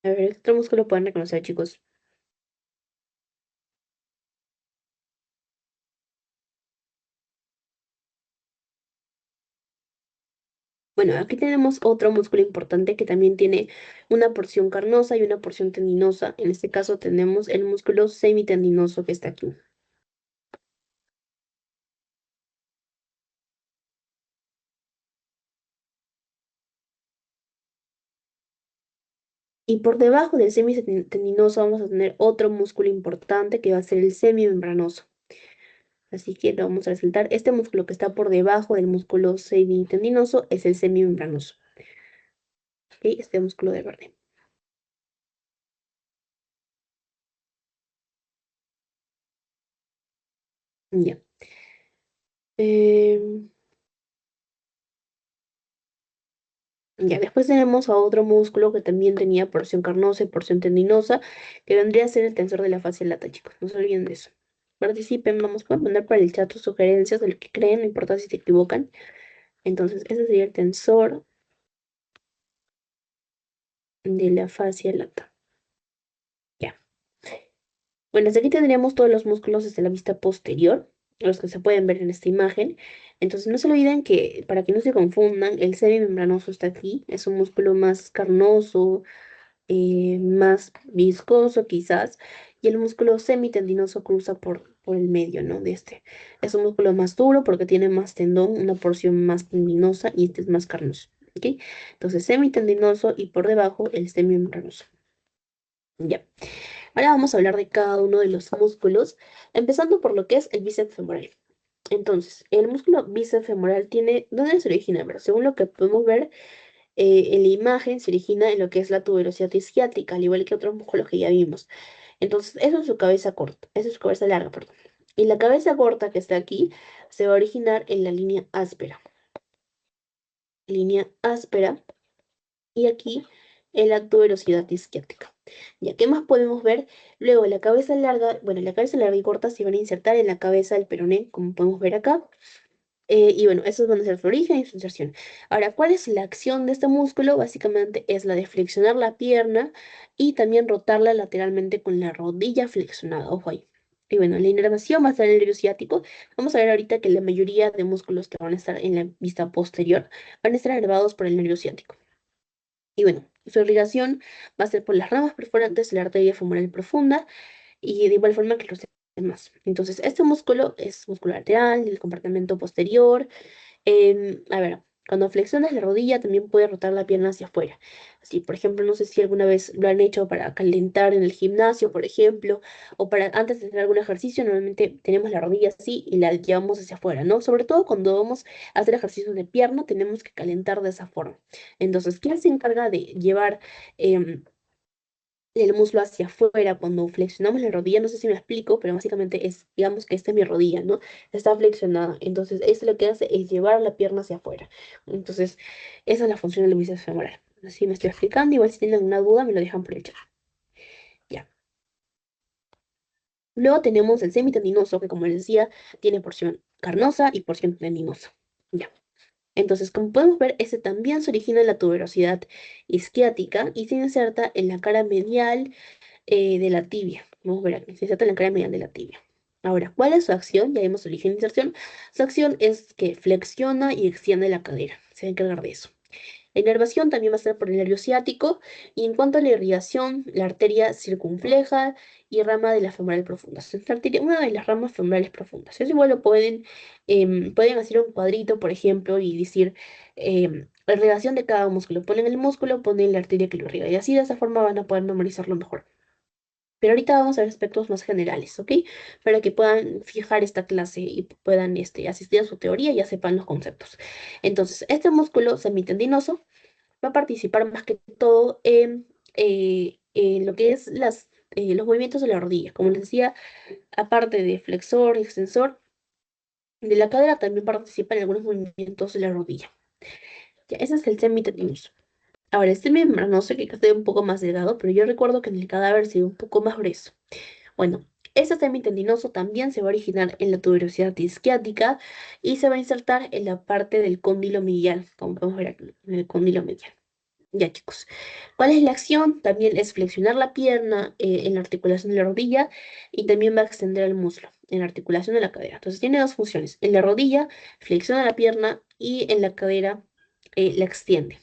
A ver, este otro músculo pueden reconocer, chicos. Bueno, aquí tenemos otro músculo importante que también tiene una porción carnosa y una porción tendinosa. En este caso tenemos el músculo semitendinoso que está aquí. Y por debajo del semitendinoso vamos a tener otro músculo importante que va a ser el semimembranoso. Así que lo vamos a resaltar. Este músculo que está por debajo del músculo semitendinoso es el semimembranoso. ¿Ok? Este músculo de verde. Ya. Em, Ya, después tenemos a otro músculo que también tenía porción carnosa y porción tendinosa, que vendría a ser el tensor de la fascia lata, chicos. No se olviden de eso. Participen, vamos a mandar para el chat sus sugerencias de lo que creen, no importa si se equivocan. Entonces, ese sería el tensor de la fascia lata. Ya. Bueno, hasta aquí tendríamos todos los músculos desde la vista posterior, los que se pueden ver en esta imagen. Entonces, no se olviden que, para que no se confundan, el semimembranoso está aquí, es un músculo más carnoso, más viscoso quizás, y el músculo semitendinoso cruza por el medio, ¿no? De este. Es un músculo más duro porque tiene más tendón, una porción más tendinosa y este es más carnoso, ¿ok? Entonces semitendinoso y por debajo el semimembranoso. Ya. Ahora vamos a hablar de cada uno de los músculos, empezando por lo que es el bíceps femoral. Entonces, el músculo bíceps femoral tiene, ¿dónde se origina? Pero según lo que podemos ver en la imagen, se origina en lo que es la tuberosidad isquiática, al igual que otros músculos que ya vimos. Entonces, eso es su cabeza corta, eso es su cabeza larga, perdón. Y la cabeza corta que está aquí se va a originar en la línea áspera. Línea áspera y aquí en la tuberosidad isquiática. Ya, ¿qué más podemos ver? Luego, la cabeza larga, bueno, la cabeza larga y corta se van a insertar en la cabeza del peroné, como podemos ver acá. Y bueno, esos van a ser su origen y su inserción. Ahora, ¿cuál es la acción de este músculo? Básicamente es la de flexionar la pierna y también rotarla lateralmente con la rodilla flexionada. Ojo ahí. Y bueno, la inervación va a estar en el nervio ciático. Vamos a ver ahorita que la mayoría de músculos que van a estar en la vista posterior van a estar inervados por el nervio ciático. Y bueno, su irrigación va a ser por las ramas perforantes de la arteria femoral profunda y de igual forma que los demás. Entonces, este músculo es músculo lateral, del compartimento posterior. A ver, cuando flexionas la rodilla también puedes rotar la pierna hacia afuera. Así, por ejemplo, no sé si alguna vez lo han hecho para calentar en el gimnasio, por ejemplo, o para antes de hacer algún ejercicio, normalmente tenemos la rodilla así y la llevamos hacia afuera, ¿no? Sobre todo cuando vamos a hacer ejercicios de pierna, tenemos que calentar de esa forma. Entonces, ¿quién se encarga de llevar el muslo hacia afuera cuando flexionamos la rodilla? No sé si me explico, pero básicamente es, digamos que esta es mi rodilla, ¿no? Está flexionada. Entonces, esto lo que hace es llevar la pierna hacia afuera. Entonces, esa es la función del bíceps femoral. Así me estoy explicando. Igual si tienen alguna duda, me lo dejan por el chat. Ya. Luego tenemos el semitendinoso, que como les decía, tiene porción carnosa y porción tendinosa. Ya. Entonces, como podemos ver, este también se origina en la tuberosidad isquiática y se inserta en la cara medial de la tibia. Vamos a ver aquí, se inserta en la cara medial de la tibia. Ahora, ¿cuál es su acción? Ya vimos origen e inserción. Su acción es que flexiona y extiende la cadera. Se va a encargar de eso. La inervación también va a ser por el nervio ciático. Y en cuanto a la irrigación, la arteria circunfleja y rama de la femoral profunda. Es la arteria, una de las ramas femorales profundas. Eso igual lo pueden hacer un cuadrito, por ejemplo, y decir la irrigación de cada músculo. Ponen el músculo, ponen la arteria que lo irriga. Y así de esa forma van a poder memorizarlo mejor. Pero ahorita vamos a ver aspectos más generales, ¿ok? Para que puedan fijar esta clase y puedan asistir a su teoría y ya sepan los conceptos. Entonces, este músculo semitendinoso va a participar más que todo en lo que es los movimientos de la rodilla. Como les decía, aparte de flexor y extensor de la cadera, también participa en algunos movimientos de la rodilla. Ya, ese es el semitendinoso. Ahora, este membranoso que queda un poco más delgado, pero yo recuerdo que en el cadáver se ve un poco más grueso. Bueno, este semitendinoso también se va a originar en la tuberosidad isquiática y se va a insertar en la parte del cóndilo medial, como podemos ver aquí, en el cóndilo medial. Ya, chicos. ¿Cuál es la acción? También es flexionar la pierna en la articulación de la rodilla y también va a extender el muslo en la articulación de la cadera. Entonces tiene dos funciones. En la rodilla flexiona la pierna y en la cadera la extiende.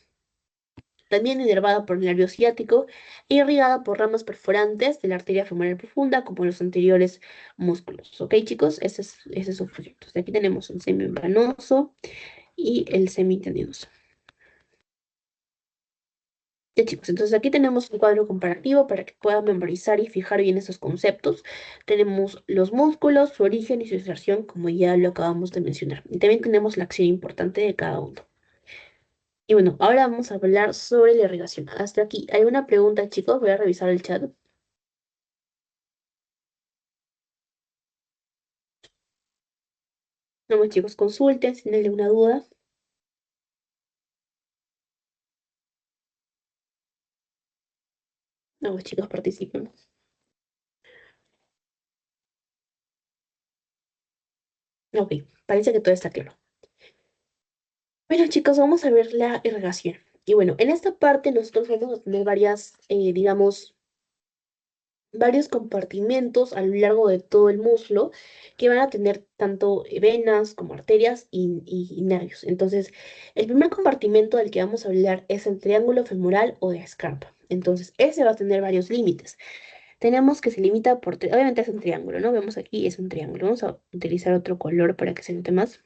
También inervada por el nervio ciático e irrigada por ramas perforantes de la arteria femoral profunda, como los anteriores músculos. ¿Ok, chicos? Ese es su función. Entonces, aquí tenemos el semimembranoso y el semitendinoso. Ya, chicos, entonces aquí tenemos un cuadro comparativo para que puedan memorizar y fijar bien esos conceptos. Tenemos los músculos, su origen y su inserción, como ya lo acabamos de mencionar. Y también tenemos la acción importante de cada uno. Y bueno, ahora vamos a hablar sobre la irrigación. Hasta aquí, ¿hay una pregunta, chicos? Voy a revisar el chat. Vamos, chicos, consulten si tienen alguna duda. Vamos, chicos, participen. Ok, parece que todo está claro. Bueno, chicos, vamos a ver la irrigación. Y bueno, en esta parte nosotros vamos a tener digamos, varios compartimentos a lo largo de todo el muslo que van a tener tanto venas como arterias y nervios. Entonces, el primer compartimento del que vamos a hablar es el triángulo femoral o de escarpa. Entonces, ese va a tener varios límites. Tenemos que se limita obviamente es un triángulo, ¿no? Vemos aquí, es un triángulo. Vamos a utilizar otro color para que se note más.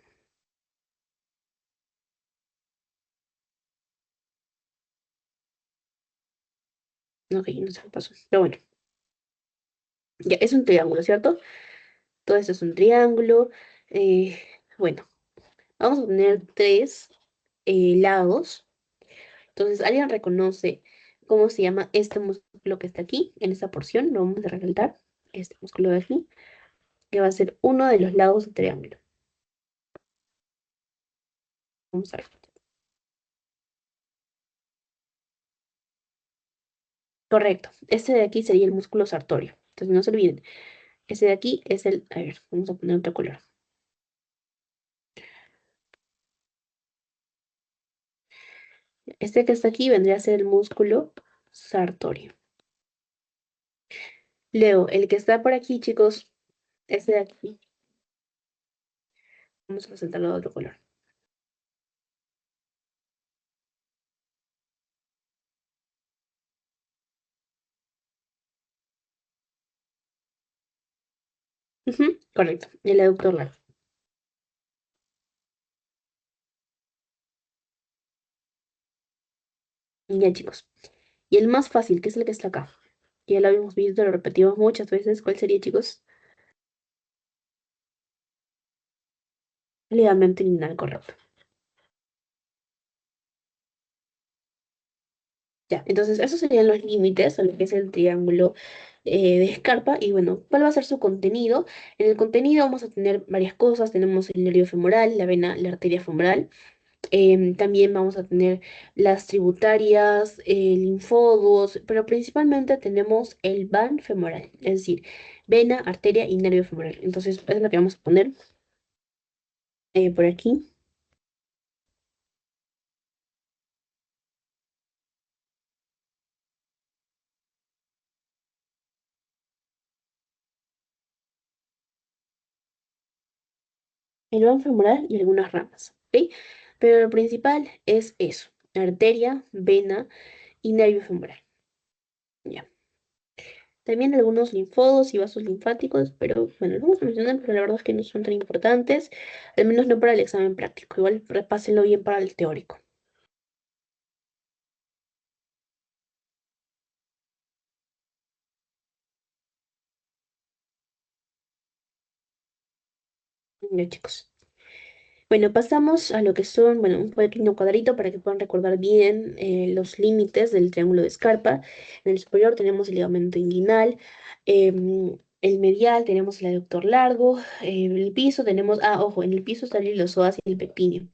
Ok, no se me pasó. Pero bueno. Ya, es un triángulo, ¿cierto? Todo esto es un triángulo. Eh, bueno, vamos a tener tres lados. Entonces, ¿alguien reconoce cómo se llama este músculo que está aquí, en esta porción? Lo vamos a resaltar, este músculo de aquí, que va a ser uno de los lados del triángulo. Vamos a ver. Correcto. Este de aquí sería el músculo sartorio. Entonces, no se olviden. Ese de aquí es el... A ver, vamos a poner otro color. Este que está aquí vendría a ser el músculo sartorio. Luego, el que está por aquí, chicos, este de aquí. Vamos a resaltarlo de otro color. Ujú, correcto. El aductor largo. Ya, chicos. Y el más fácil, que es el que está acá. Ya lo habíamos visto, lo repetimos muchas veces. ¿Cuál sería, chicos? Ligamento inguinal, correcto. Ya, entonces esos serían los límites a lo que es el triángulo de Scarpa. Y bueno, ¿cuál va a ser su contenido? En el contenido vamos a tener varias cosas. Tenemos el nervio femoral, la vena, la arteria femoral. También vamos a tener las tributarias, linfodos, pero principalmente tenemos el van femoral, es decir, vena, arteria y nervio femoral. Entonces, es lo que vamos a poner por aquí. El van femoral y algunas ramas, ¿ok? Pero lo principal es eso, arteria, vena y nervio femoral. Ya. También algunos linfodos y vasos linfáticos, pero bueno, lo vamos a mencionar, pero la verdad es que no son tan importantes, al menos no para el examen práctico. Igual repásenlo bien para el teórico. Ya, chicos. Bueno, pasamos a lo que son, bueno, un pequeño cuadrito para que puedan recordar bien los límites del triángulo de Scarpa. En el superior tenemos el ligamento inguinal, el medial tenemos el aductor largo, el piso tenemos, ojo, en el piso está el iliopsoas y el pectíneo.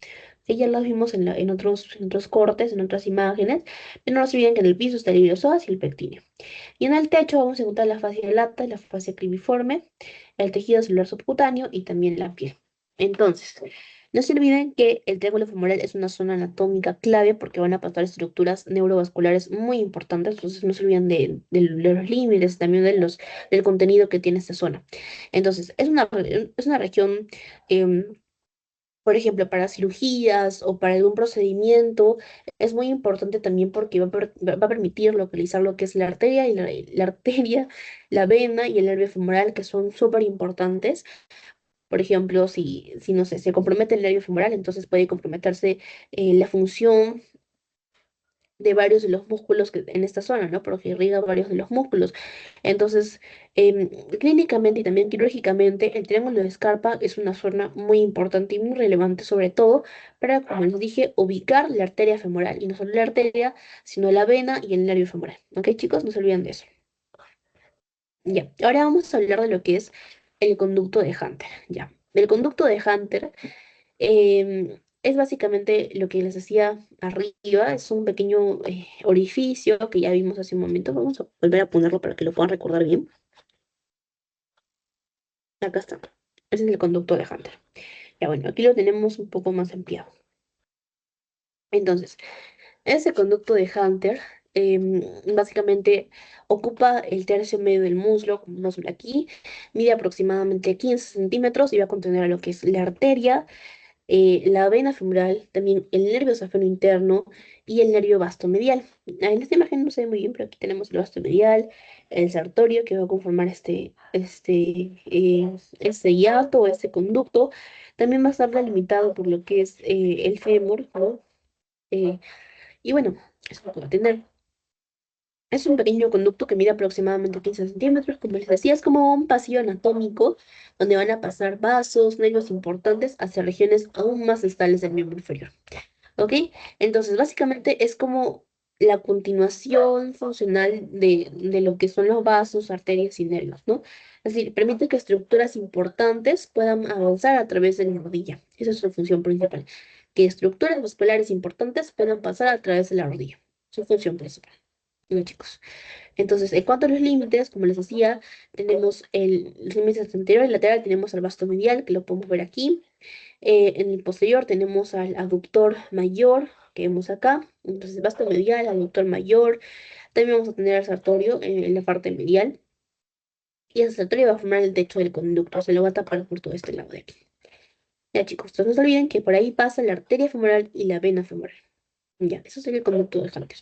Sí, ya los vimos en otros cortes, en otras imágenes, pero no se olviden que en el piso está el iliopsoas y el pectíneo. Y en el techo vamos a encontrar la fascia lata, la fascia cribiforme, el tejido celular subcutáneo y también la piel. Entonces, no se olviden que el triángulo femoral es una zona anatómica clave porque van a pasar estructuras neurovasculares muy importantes, entonces no se olviden de los límites, también del contenido que tiene esta zona. Entonces, es una región, em, por ejemplo, para cirugías o para algún procedimiento, es muy importante también porque va a permitir localizar lo que es la arteria y la arteria, la vena y el nervio femoral, que son súper importantes. Por ejemplo, si no sé, se compromete el nervio femoral, entonces puede comprometerse la función de varios de los músculos en esta zona, ¿no? Porque irriga varios de los músculos. Entonces, clínicamente y también quirúrgicamente, el triángulo de Scarpa es una zona muy importante y muy relevante, sobre todo para, como les dije, ubicar la arteria femoral. Y no solo la arteria, sino la vena y el nervio femoral. ¿Ok, chicos? No se olviden de eso. Ya, ahora vamos a hablar de lo que es el conducto de Hunter. Ya, el conducto de Hunter es básicamente lo que les decía arriba, es un pequeño orificio que ya vimos hace un momento. Vamos a volver a ponerlo para que lo puedan recordar bien. Acá está. Ese es el conducto de Hunter. Ya bueno, aquí lo tenemos un poco más ampliado. Entonces, ese conducto de Hunter básicamente ocupa el tercio medio del muslo, como vemos aquí, mide aproximadamente 15 centímetros y va a contener a lo que es la arteria, la vena femoral, también el nervio safeno interno y el nervio vasto medial. En esta imagen no se ve muy bien, pero aquí tenemos el vasto medial, el sartorio que va a conformar este hiato o este conducto. También va a estar delimitado por lo que es el fémur, ¿no? Eh, y bueno, eso lo va a tener. Es un pequeño conducto que mide aproximadamente 15 centímetros. Como les decía, es como un pasillo anatómico donde van a pasar vasos, nervios importantes hacia regiones aún más distales del miembro inferior. ¿Ok? Entonces, básicamente es como la continuación funcional de lo que son los vasos, arterias y nervios, ¿no? Es decir, permite que estructuras importantes puedan avanzar a través de la rodilla. Esa es su función principal. Que estructuras vasculares importantes puedan pasar a través de la rodilla. Su función principal. Bueno, chicos. Entonces, en cuanto a los límites, como les decía, tenemos el límite anterior y lateral, tenemos al vasto medial, que lo podemos ver aquí. En el posterior tenemos al aductor mayor, que vemos acá. Entonces, vasto medial, aductor mayor. También vamos a tener al sartorio en la parte medial. Y el sartorio va a formar el techo del conducto, se lo va a tapar por todo este lado de aquí. Ya, chicos, entonces no se olviden que por ahí pasa la arteria femoral y la vena femoral. Ya, eso sería el conducto de Hunter.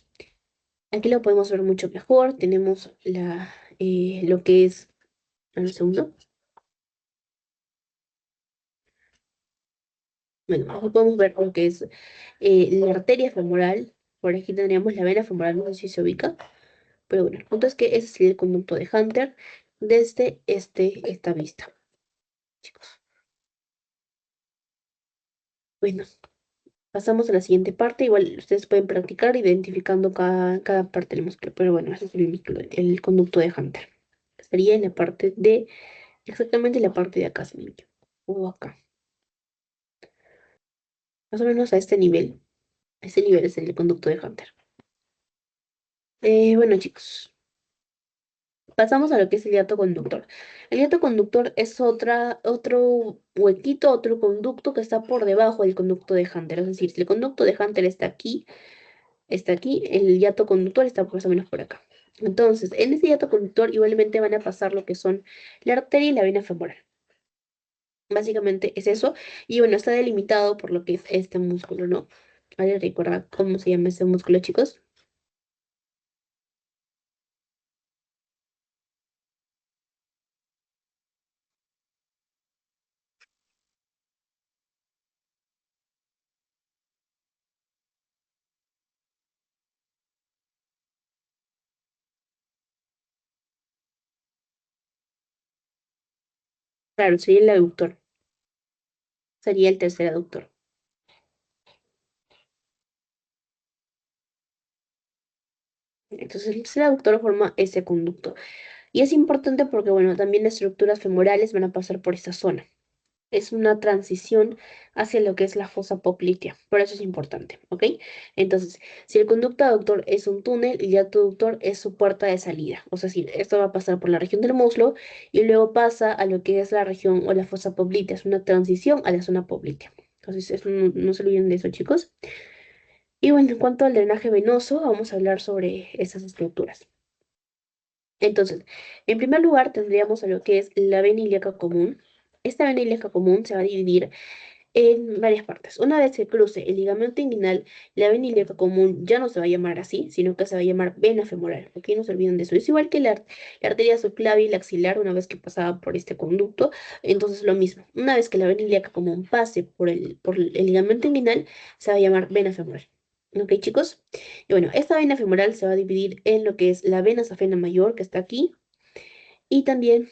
Aquí lo podemos ver mucho mejor. Tenemos lo que es, un segundo. Bueno, aquí podemos ver lo que es la arteria femoral. Por aquí tendríamos la vena femoral, no sé si se ubica. Pero bueno, el punto es que ese sería el conducto de Hunter desde esta vista, chicos. Bueno, pasamos a la siguiente parte. Igual ustedes pueden practicar identificando cada parte del músculo. Pero bueno, ese es el conducto de Hunter. Sería en la parte de, exactamente la parte de acá, se me equivoco, o acá. Más o menos a este nivel. Ese nivel es el conducto de Hunter. Bueno, chicos, pasamos a lo que es el hiato conductor. El hiato conductor es otro huequito, otro conducto que está por debajo del conducto de Hunter. Es decir, si el conducto de Hunter está aquí, el hiato conductor está más o menos por acá. Entonces, en ese hiato conductor igualmente van a pasar lo que son la arteria y la vena femoral. Básicamente es eso. Y bueno, está delimitado por lo que es este músculo, ¿no? ¿Vale? ¿Recuerda cómo se llama ese músculo, chicos? Claro, sería el aductor. Sería el tercer aductor. Entonces, el tercer aductor forma ese conducto. Y es importante porque, bueno, también las estructuras femorales van a pasar por esta zona. Es una transición hacia lo que es la fosa poplitea. Por eso es importante, ¿ok? Entonces, si el conducto aductor es un túnel, el hiato aductor es su puerta de salida. O sea, si esto va a pasar por la región del muslo y luego pasa a lo que es la región o la fosa poplitea. Es una transición a la zona poplitea. Entonces, eso no se olviden de eso, chicos. Y bueno, en cuanto al drenaje venoso, vamos a hablar sobre esas estructuras. Entonces, en primer lugar tendríamos a lo que es la vena ilíaca común. Esta vena ilíaca común se va a dividir en varias partes. Una vez que cruce el ligamento inguinal, la vena ilíaca común ya no se va a llamar así, sino que se va a llamar vena femoral. Aquí no se olviden de eso. Es igual que la arteria subclavia y la axilar una vez que pasaba por este conducto. Entonces, lo mismo. Una vez que la vena ilíaca común pase por el ligamento inguinal, se va a llamar vena femoral. ¿Ok, chicos? Y bueno, esta vena femoral se va a dividir en lo que es la vena safena mayor, que está aquí, y también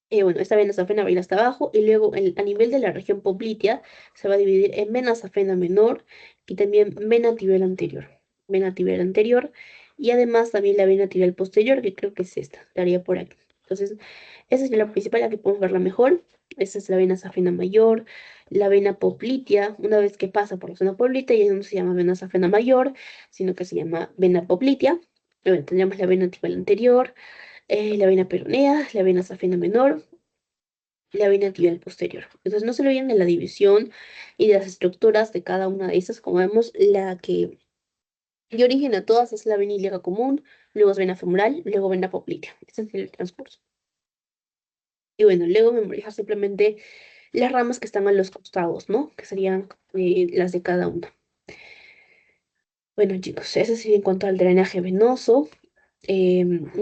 bueno, esta vena safena va a ir hasta abajo y luego a nivel de la región poplitea se va a dividir en vena safena menor y también vena tibial anterior. Vena tibial anterior y además también la vena tibial posterior, que creo que es esta, estaría por aquí. Entonces, esa es la principal, la que podemos verla mejor. Esa es la vena safena mayor, la vena poplitea. Una vez que pasa por la zona poplitea, ya no se llama vena safena mayor, sino que se llama vena poplitea. Bueno, tendríamos la vena tibial anterior, la vena peronea, la vena safena menor, la vena tibial posterior. Entonces no se olviden de la división y de las estructuras de cada una de esas. Como vemos, la que dio origen a todas es la vena ilíaca común, luego es vena femoral, luego vena poplitea. Este es el transcurso. Y bueno, luego memorizar simplemente las ramas que están a los costados, ¿no? Que serían las de cada una. Bueno, chicos, eso sí en cuanto al drenaje venoso.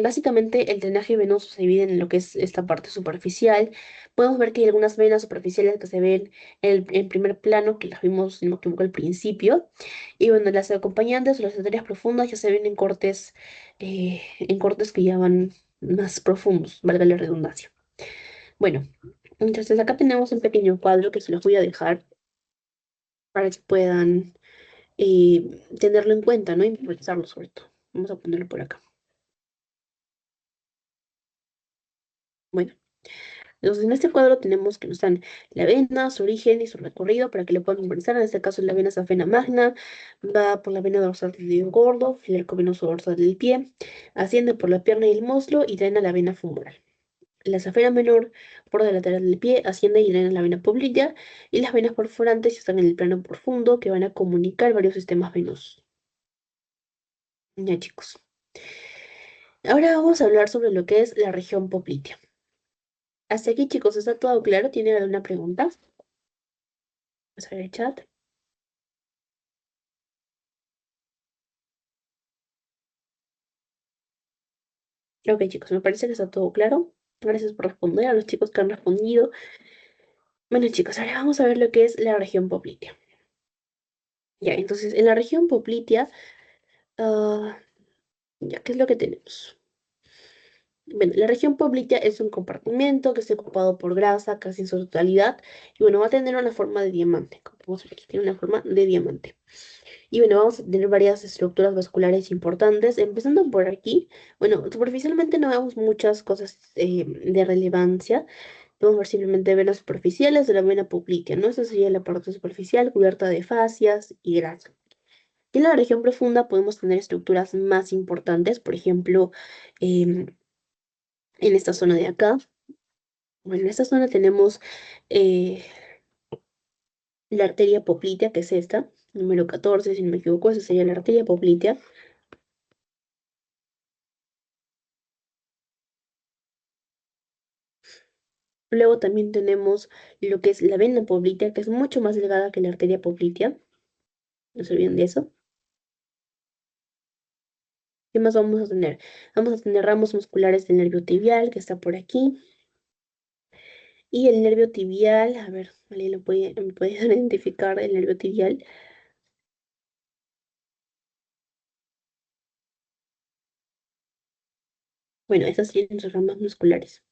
Básicamente el drenaje venoso se divide en lo que es esta parte superficial. Podemos ver que hay algunas venas superficiales que se ven en primer plano, que las vimos, si no me equivoco, al principio. Y bueno, las acompañantes o las arterias profundas ya se ven en cortes que ya van más profundos, valga la redundancia. Bueno, entonces acá tenemos un pequeño cuadro que se los voy a dejar para que puedan tenerlo en cuenta, ¿no? Y revisarlo sobre todo. Vamos a ponerlo por acá. Bueno. Entonces, en este cuadro tenemos que nos dan la vena, su origen y su recorrido para que lo puedan memorizar. En este caso, la vena es la vena magna, va por la vena dorsal del dedo gordo, fila arco venoso dorsal del pie, asciende por la pierna y el muslo y drena la vena femoral. La safena menor, por la lateral del pie, asciende y drena la vena popltea, y las venas perforantes están en el plano profundo que van a comunicar varios sistemas venosos. Ya, chicos. Ahora vamos a hablar sobre lo que es la región poplitea. Hasta aquí, chicos, ¿está todo claro? ¿Tienen alguna pregunta? Vamos a ver el chat. Ok, chicos, me parece que está todo claro. Gracias por responder a los chicos que han respondido. Bueno, chicos, ahora vamos a ver lo que es la región poplitea. Ya, entonces, en la región poplitea, ah, ya, ¿qué es lo que tenemos? Bueno, la región poplitea es un compartimento que está ocupado por grasa casi en su totalidad. Y bueno, va a tener una forma de diamante. Como podemos ver aquí, tiene una forma de diamante. Y bueno, vamos a tener varias estructuras vasculares importantes, empezando por aquí. Bueno, superficialmente no vemos muchas cosas de relevancia. Podemos ver simplemente venas superficiales de la vena poplitea, ¿no? Esa sería la parte superficial, cubierta de fascias y grasa. Y en la región profunda podemos tener estructuras más importantes, por ejemplo, em, en esta zona de acá. Bueno, en esta zona tenemos eh, la arteria poplitea, que es esta, número 14, si no me equivoco, esa sería la arteria poplitea. Luego también tenemos lo que es la vena poplitea, que es mucho más delgada que la arteria poplitea. No se olviden de eso. ¿Qué más vamos a tener? Vamos a tener ramos musculares del nervio tibial, que está por aquí. Y el nervio tibial, a ver, ¿alguien me puede identificar el nervio tibial? Bueno, estas tienen sus ramas musculares.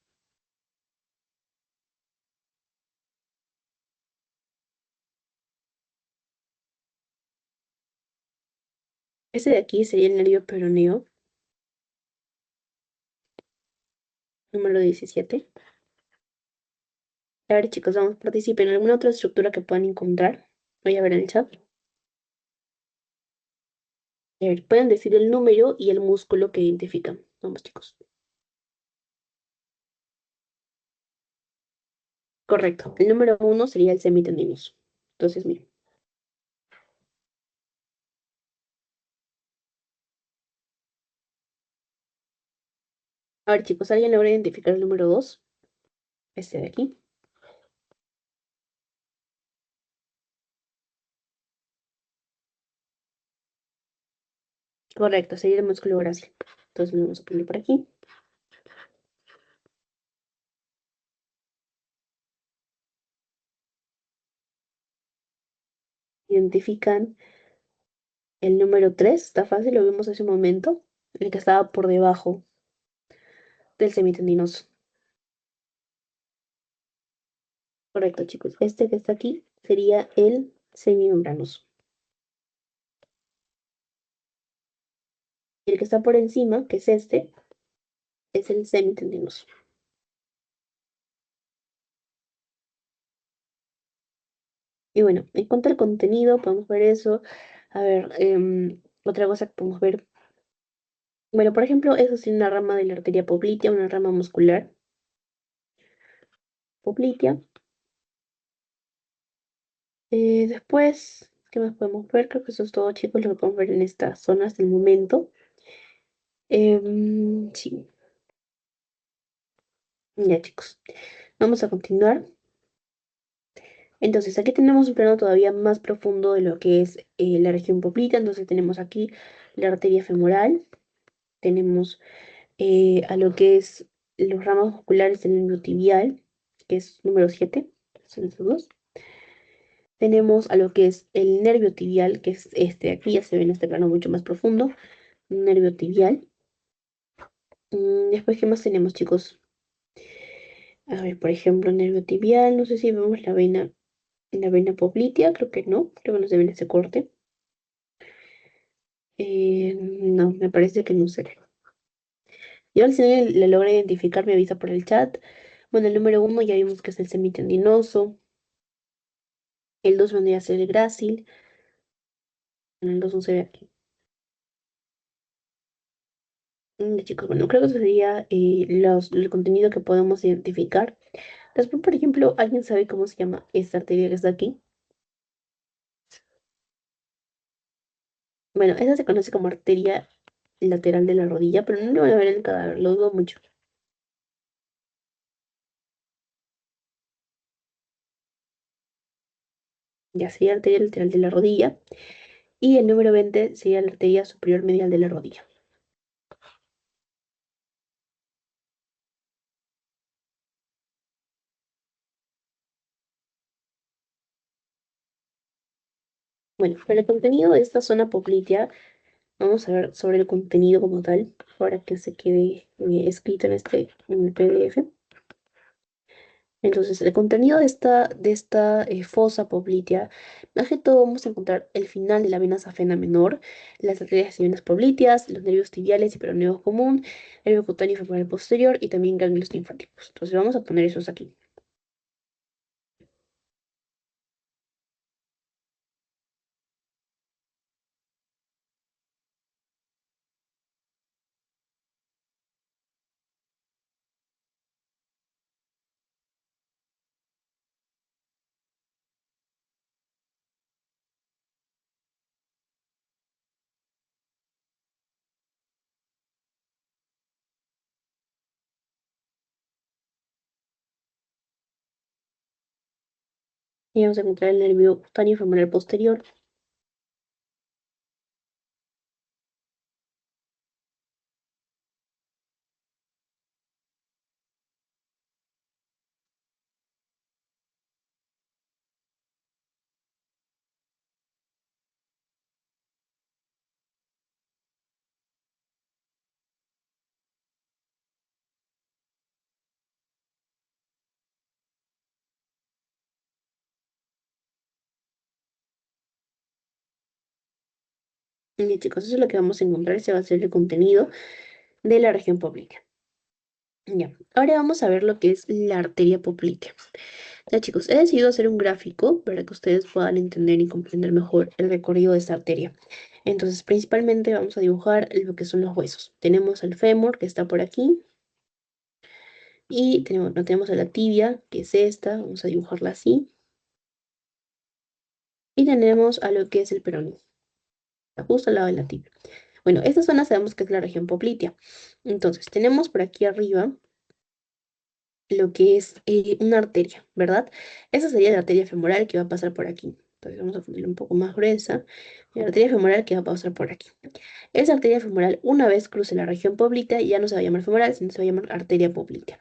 Este de aquí sería el nervio peroneo, número 17. A ver, chicos, vamos, participen en alguna otra estructura que puedan encontrar. Voy a ver en el chat. A ver, pueden decir el número y el músculo que identifican. Vamos, chicos. Correcto. El número 1 sería el semitendinoso. Entonces, miren. A ver, chicos, ¿alguien logra identificar el número 2? Este de aquí. Correcto, sería el músculo grácil. Entonces, lo vamos a poner por aquí. Identifican el número 3. Está fácil, lo vimos hace un momento. El que estaba por debajo del semitendinoso. Correcto, chicos. Este que está aquí sería el semimembranoso. Y el que está por encima, que es este, es el semitendinoso. Y bueno, en cuanto al contenido, podemos ver eso. A ver, otra cosa que podemos ver. Bueno, por ejemplo, eso es una rama de la arteria poplitea, una rama muscular poplitea. Después, ¿qué más podemos ver? Creo que eso es todo, chicos, lo que podemos ver en estas zonas del momento. Sí, ya, chicos. Vamos a continuar. Entonces, aquí tenemos un plano todavía más profundo de lo que es la región poplitea. Entonces, tenemos aquí la arteria femoral. tenemos a lo que es los ramos musculares del nervio tibial, que es número 7, son estos dos. Tenemos a lo que es el nervio tibial, que es este de aquí, ya se ve en este plano mucho más profundo, nervio tibial. Después, ¿qué más tenemos, chicos? A ver, por ejemplo, nervio tibial, no sé si vemos la vena poplitea, creo que no, creo que no se ve en ese corte. No, me parece que no se ve. Yo al final le logré identificar, me avisa por el chat. Bueno, el número 1 ya vimos que es el semitendinoso, el 2 vendría a ser el grácil, bueno, el 2 no se ve aquí. Chicos, bueno, creo que eso sería el contenido que podemos identificar. Después, por ejemplo, ¿alguien sabe cómo se llama esta arteria que está aquí? Bueno, esa se conoce como arteria lateral de la rodilla, pero no lo van a ver en el cadáver, lo dudo mucho. Ya sería arteria lateral de la rodilla. Y el número 20 sería la arteria superior medial de la rodilla. Bueno, para el contenido de esta zona poplitea, vamos a ver sobre el contenido como tal, para que se quede escrito en el PDF. Entonces, el contenido de esta fosa poplitea, más que todo vamos a encontrar el final de la vena safena menor, las arterias y venas popliteas, los nervios tibiales y peroneo común, el nervio cutáneo femoral posterior y también ganglios linfáticos. Entonces, vamos a poner esos aquí. Y vamos a encontrar el nervio cutáneo femoral posterior. Bien, chicos, eso es lo que vamos a encontrar. Ese va a ser el contenido de la región poplitea. Ya, ahora vamos a ver lo que es la arteria poplitea. Ya, chicos, he decidido hacer un gráfico para que ustedes puedan entender y comprender mejor el recorrido de esta arteria. Entonces, principalmente vamos a dibujar lo que son los huesos. Tenemos el fémur, que está por aquí, y no tenemos a la tibia, que es esta, vamos a dibujarla así, y tenemos a lo que es el peroné, justo al lado de la tibia. Bueno, esta zona sabemos que es la región poplitea. Entonces, tenemos por aquí arriba lo que es una arteria, ¿verdad? Esa sería la arteria femoral que va a pasar por aquí. Entonces vamos a ponerla un poco más gruesa. La arteria femoral que va a pasar por aquí. Esa arteria femoral, una vez cruce la región poplitea, ya no se va a llamar femoral, sino se va a llamar arteria poplitea.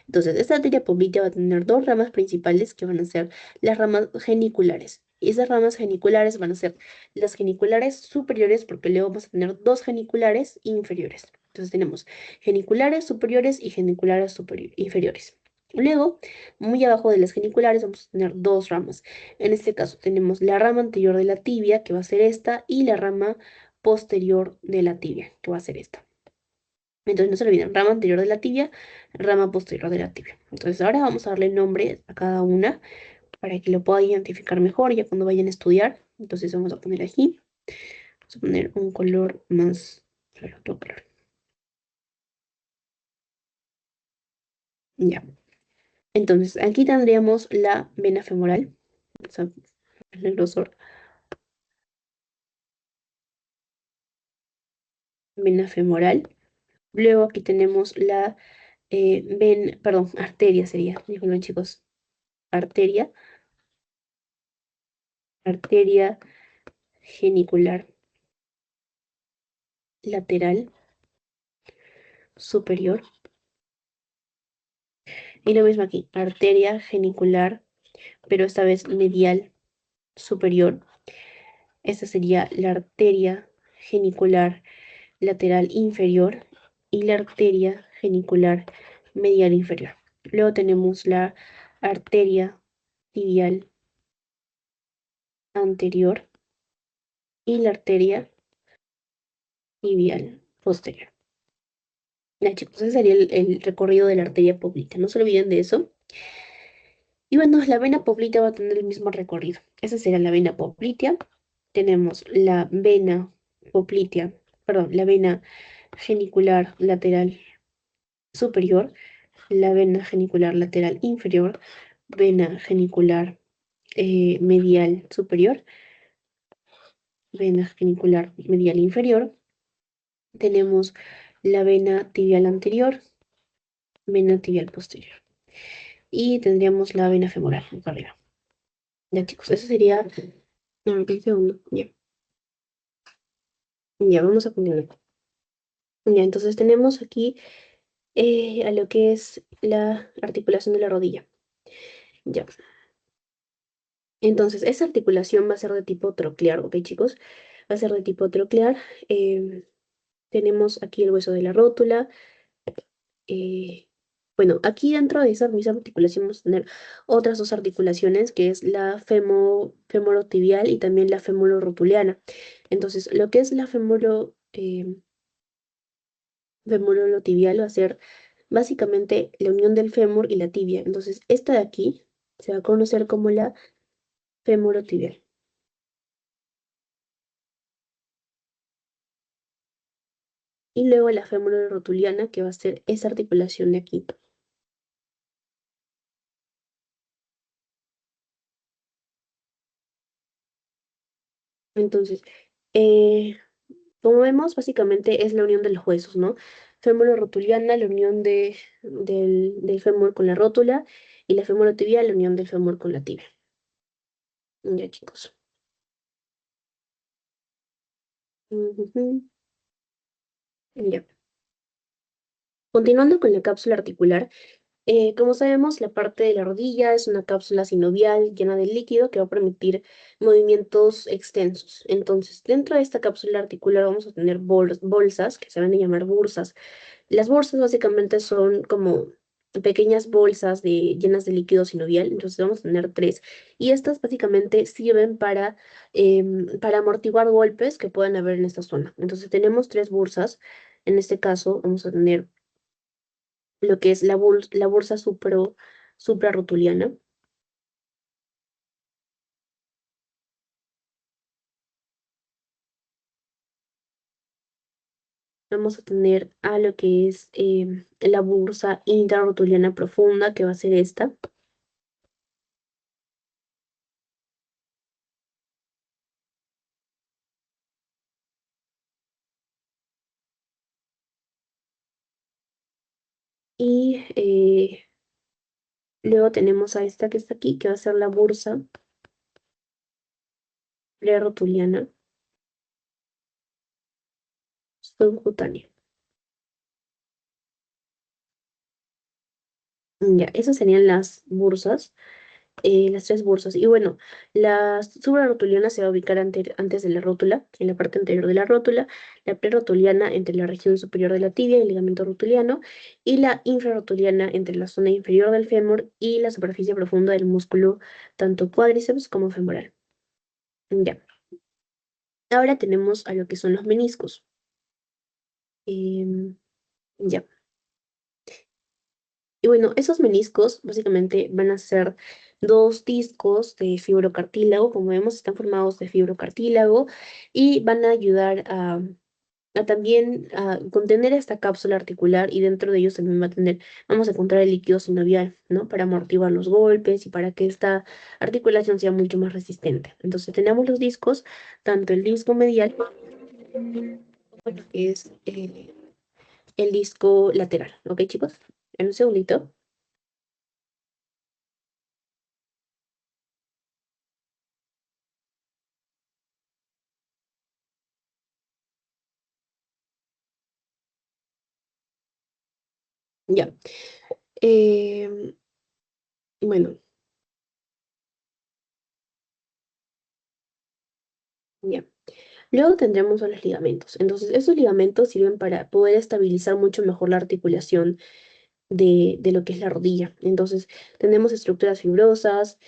Entonces, esta arteria poplitea va a tener dos ramas principales que van a ser las ramas geniculares. Y esas ramas geniculares van a ser las geniculares superiores, porque luego vamos a tener dos geniculares inferiores. Entonces tenemos geniculares superiores y geniculares inferiores. Luego, muy abajo de las geniculares vamos a tener dos ramas. En este caso tenemos la rama anterior de la tibia, que va a ser esta, y la rama posterior de la tibia, que va a ser esta. Entonces no se olviden, rama anterior de la tibia, rama posterior de la tibia. Entonces ahora vamos a darle nombre a cada una para que lo puedan identificar mejor ya cuando vayan a estudiar. Entonces vamos a poner aquí, vamos a poner un color más claro, otro color. Ya. Entonces aquí tendríamos la vena femoral. Vamos a ponerle el grosor. Vena femoral. Luego aquí tenemos la perdón, arteria sería, díganlo chicos, arteria, arteria genicular lateral. superior. Y lo mismo aquí, arteria genicular, pero esta vez medial superior. Esta sería la arteria genicular lateral inferior y la arteria genicular medial inferior. Luego tenemos la arteria tibial anterior y la arteria tibial posterior. Ya chicos, ese sería el recorrido de la arteria popltea. No se olviden de eso. Y bueno, la vena poplitea va a tener el mismo recorrido. Esa sería la vena poplitea. Tenemos la vena poplitea, perdón, la vena genicular lateral superior, la vena genicular lateral inferior, vena genicular medial superior, vena genicular medial inferior. Tenemos la vena tibial anterior, vena tibial posterior. Y tendríamos la vena femoral acá arriba. Ya chicos, eso sería... A ver, ¿qué segundo? Ya. Ya, vamos a continuar. Ya, entonces tenemos aquí a lo que es la articulación de la rodilla. Ya. Entonces, esa articulación va a ser de tipo troclear, ¿ok, chicos? Va a ser de tipo troclear. Tenemos aquí el hueso de la rótula. Bueno, aquí dentro de esa misma articulación vamos a tener otras dos articulaciones, que es la femorotibial y también la femororotuliana. Entonces, lo que es la femorolotibial va a ser básicamente la unión del fémur y la tibia. Entonces, esta de aquí se va a conocer como la femorotibial. Y luego la femororotuliana, que va a ser esa articulación de aquí. Entonces, eh, como vemos, básicamente es la unión de los huesos, ¿no? Femororotuliana, la unión del fémur con la rótula, y la femorotibial, la unión del fémur con la tibia. Ya, chicos. Ujujú. Ya. Continuando con la cápsula articular, como sabemos, la parte de la rodilla es una cápsula sinovial llena de líquido que va a permitir movimientos extensos. Entonces, dentro de esta cápsula articular vamos a tener bolsas, que se van a llamar bursas. Las bolsas básicamente son como pequeñas bolsas llenas de líquido sinovial, entonces vamos a tener tres. Y estas básicamente sirven para amortiguar golpes que puedan haber en esta zona. Entonces tenemos tres bursas. En este caso vamos a tener lo que es la bursa suprarrotuliana. Vamos a tener a lo que es la bursa intrarrotuliana profunda, que va a ser esta. Y luego tenemos a esta que está aquí, que va a ser la bursa prerotuliana subcutánea. Ya, esas serían las bursas. Las tres bursas. Y bueno, la suprarrotuliana se va a ubicar antes de la rótula, en la parte anterior de la rótula, la prerotuliana entre la región superior de la tibia y el ligamento rotuliano, y la infrarrotuliana entre la zona inferior del fémur y la superficie profunda del músculo, tanto cuádriceps como femoral. Ya. Ahora tenemos a lo que son los meniscos. Em, ya. Y bueno, esos meniscos básicamente van a ser dos discos de fibrocartílago, como vemos, están formados de fibrocartílago y van a ayudar a también a contener esta cápsula articular y dentro de ellos también vamos a encontrar el líquido sinovial, ¿no? Para amortiguar los golpes y para que esta articulación sea mucho más resistente. Entonces tenemos los discos, tanto el disco medial como lo que es el disco lateral, ¿ok, chicos? En un segundito. Ya. Em, bueno, ya. Luego tendremos a los ligamentos. Entonces, esos ligamentos sirven para poder estabilizar mucho mejor la articulación de lo que es la rodilla. Entonces, tenemos estructuras fibrosas,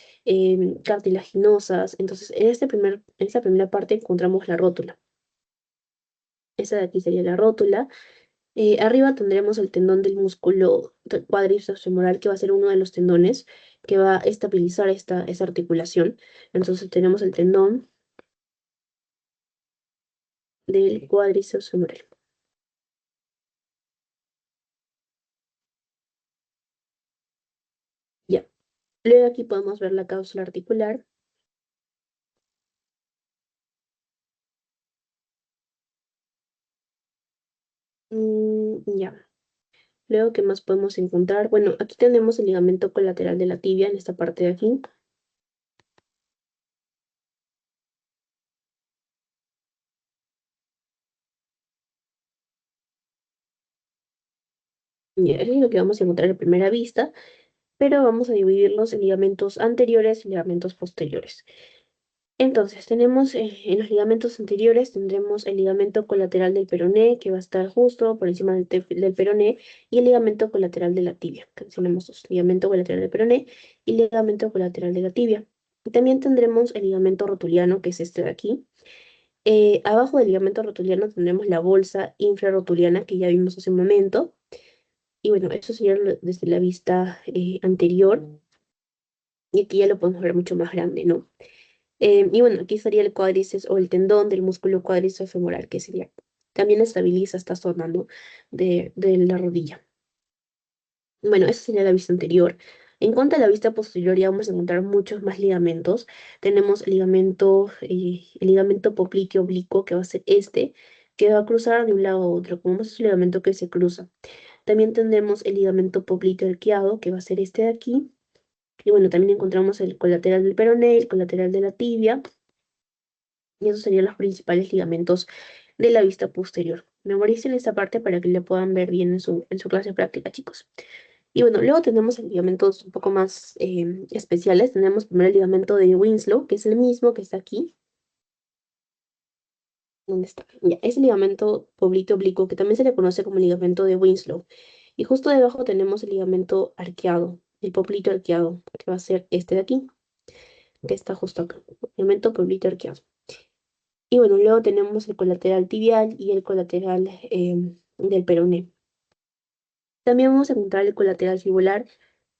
cartilaginosas. Entonces, en esta primera parte encontramos la rótula. Esa de aquí sería la rótula. Arriba tendremos el tendón del músculo cuádriceps femoral, que va a ser uno de los tendones que va a estabilizar esta articulación. Entonces, tenemos el tendón del cuádriceps femoral. Ya. Luego aquí podemos ver la cápsula articular. Ya. Luego, ¿qué más podemos encontrar? Bueno, aquí tenemos el ligamento colateral de la tibia en esta parte de aquí. Ya, eso es lo que vamos a encontrar a primera vista, pero vamos a dividirlos en ligamentos anteriores y ligamentos posteriores. Entonces, tenemos en los ligamentos anteriores tendremos el ligamento colateral del peroné, que va a estar justo por encima del peroné, y el ligamento colateral de la tibia. Que tenemos dos, ligamento colateral del peroné y ligamento colateral de la tibia. Y también tendremos el ligamento rotuliano, que es este de aquí. Abajo del ligamento rotuliano tendremos la bolsa infrarrotuliana, que ya vimos hace un momento. Y bueno, eso sería desde la vista anterior. Y aquí ya lo podemos ver mucho más grande, ¿no? Y bueno, aquí estaría el cuádriceps o el tendón del músculo cuádriceps femoral, que sería, también estabiliza esta zona, ¿no? De la rodilla. Bueno, esa sería la vista anterior. En cuanto a la vista posterior, ya vamos a encontrar muchos más ligamentos. Tenemos el ligamento popliteo oblicuo, que va a ser este, que va a cruzar de un lado a otro, como vemos, es un ligamento que se cruza. También tendremos el ligamento popliteo arqueado, que va a ser este de aquí. Y bueno, también encontramos el colateral del peroné, el colateral de la tibia. Y esos serían los principales ligamentos de la vista posterior. Memoricen esta parte para que le puedan ver bien en su clase práctica, chicos. Y bueno, luego tenemos ligamentos un poco más especiales. Tenemos primero el ligamento de Winslow, que es el mismo que está aquí. ¿Dónde está? Ya, es el ligamento popliteo oblicuo, que también se le conoce como ligamento de Winslow. Y justo debajo tenemos el ligamento arqueado, el popliteo arqueado, que va a ser este de aquí, que está justo acá. Ligamento popliteo arqueado. Y bueno, luego tenemos el colateral tibial y el colateral del peroné. También vamos a encontrar el colateral fibular,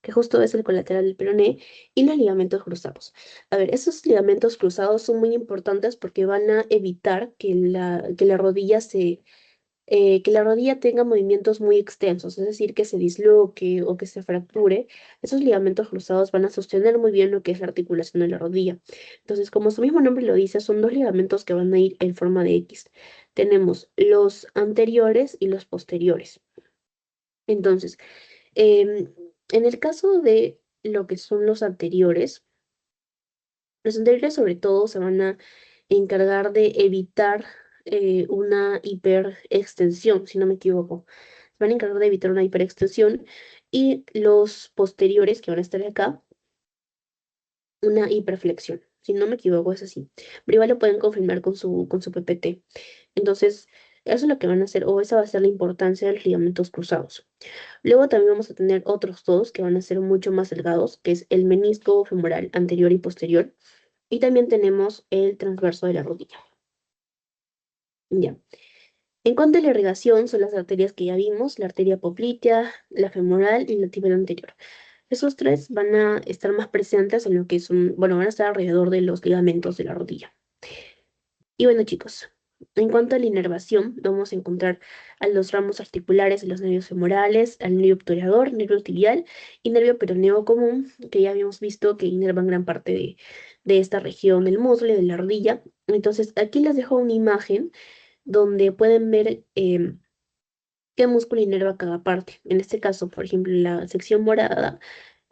que justo es el colateral del peroné, y los ligamentos cruzados. A ver, esos ligamentos cruzados son muy importantes porque van a evitar que la rodilla tenga movimientos muy extensos, es decir, que se disloque o que se fracture. Esos ligamentos cruzados van a sostener muy bien lo que es la articulación de la rodilla. Entonces, como su mismo nombre lo dice, son dos ligamentos que van a ir en forma de X. Tenemos los anteriores y los posteriores. Entonces, em, en el caso de lo que son los anteriores sobre todo se van a encargar de evitar una hiperextensión, si no me equivoco. Se van a encargar de evitar una hiperextensión y los posteriores, que van a estar acá, una hiperflexión. Si no me equivoco, es así. Pero igual lo pueden confirmar con su PPT. Entonces, eso es lo que van a hacer, o esa va a ser la importancia de los ligamentos cruzados. Luego también vamos a tener otros dos que van a ser mucho más delgados, que es el menisco femoral anterior y posterior. Y también tenemos el transverso de la rodilla. Ya. En cuanto a la irrigación, son las arterias que ya vimos, la arteria poplitea, la femoral y la tibial anterior. Esos tres van a estar más presentes en lo que son, bueno, van a estar alrededor de los ligamentos de la rodilla. Y bueno, chicos, en cuanto a la inervación, vamos a encontrar a los ramos articulares de los nervios femorales, al nervio obturador, nervio tibial y nervio peroneo común, que ya habíamos visto que inervan gran parte de esta región del muslo y de la rodilla. Entonces, aquí les dejo una imagen donde pueden ver qué músculo inerva cada parte. En este caso, por ejemplo, en la sección morada,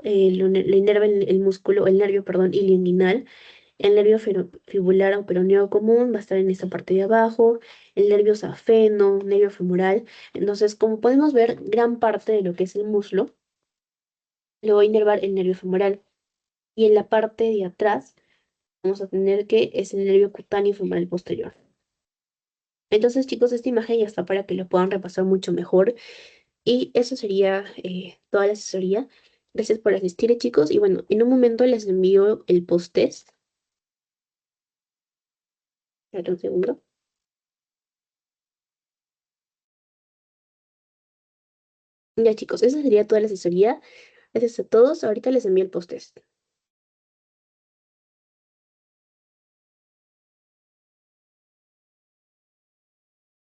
lo inerva el músculo, el nervio, perdón, ilioinguinal. El nervio fibular o peroneo común va a estar en esta parte de abajo, el nervio safeno, nervio femoral. Entonces, como podemos ver, gran parte de lo que es el muslo lo va a inervar el nervio femoral. Y en la parte de atrás vamos a tener que es el nervio cutáneo femoral posterior. Entonces, chicos, esta imagen ya está para que lo puedan repasar mucho mejor. Y eso sería toda la asesoría. Gracias por asistir, chicos. Y bueno, en un momento les envío el post-test. Espera un segundo. Ya, chicos, esa sería toda la asesoría. Gracias a todos. Ahorita les envío el post-test.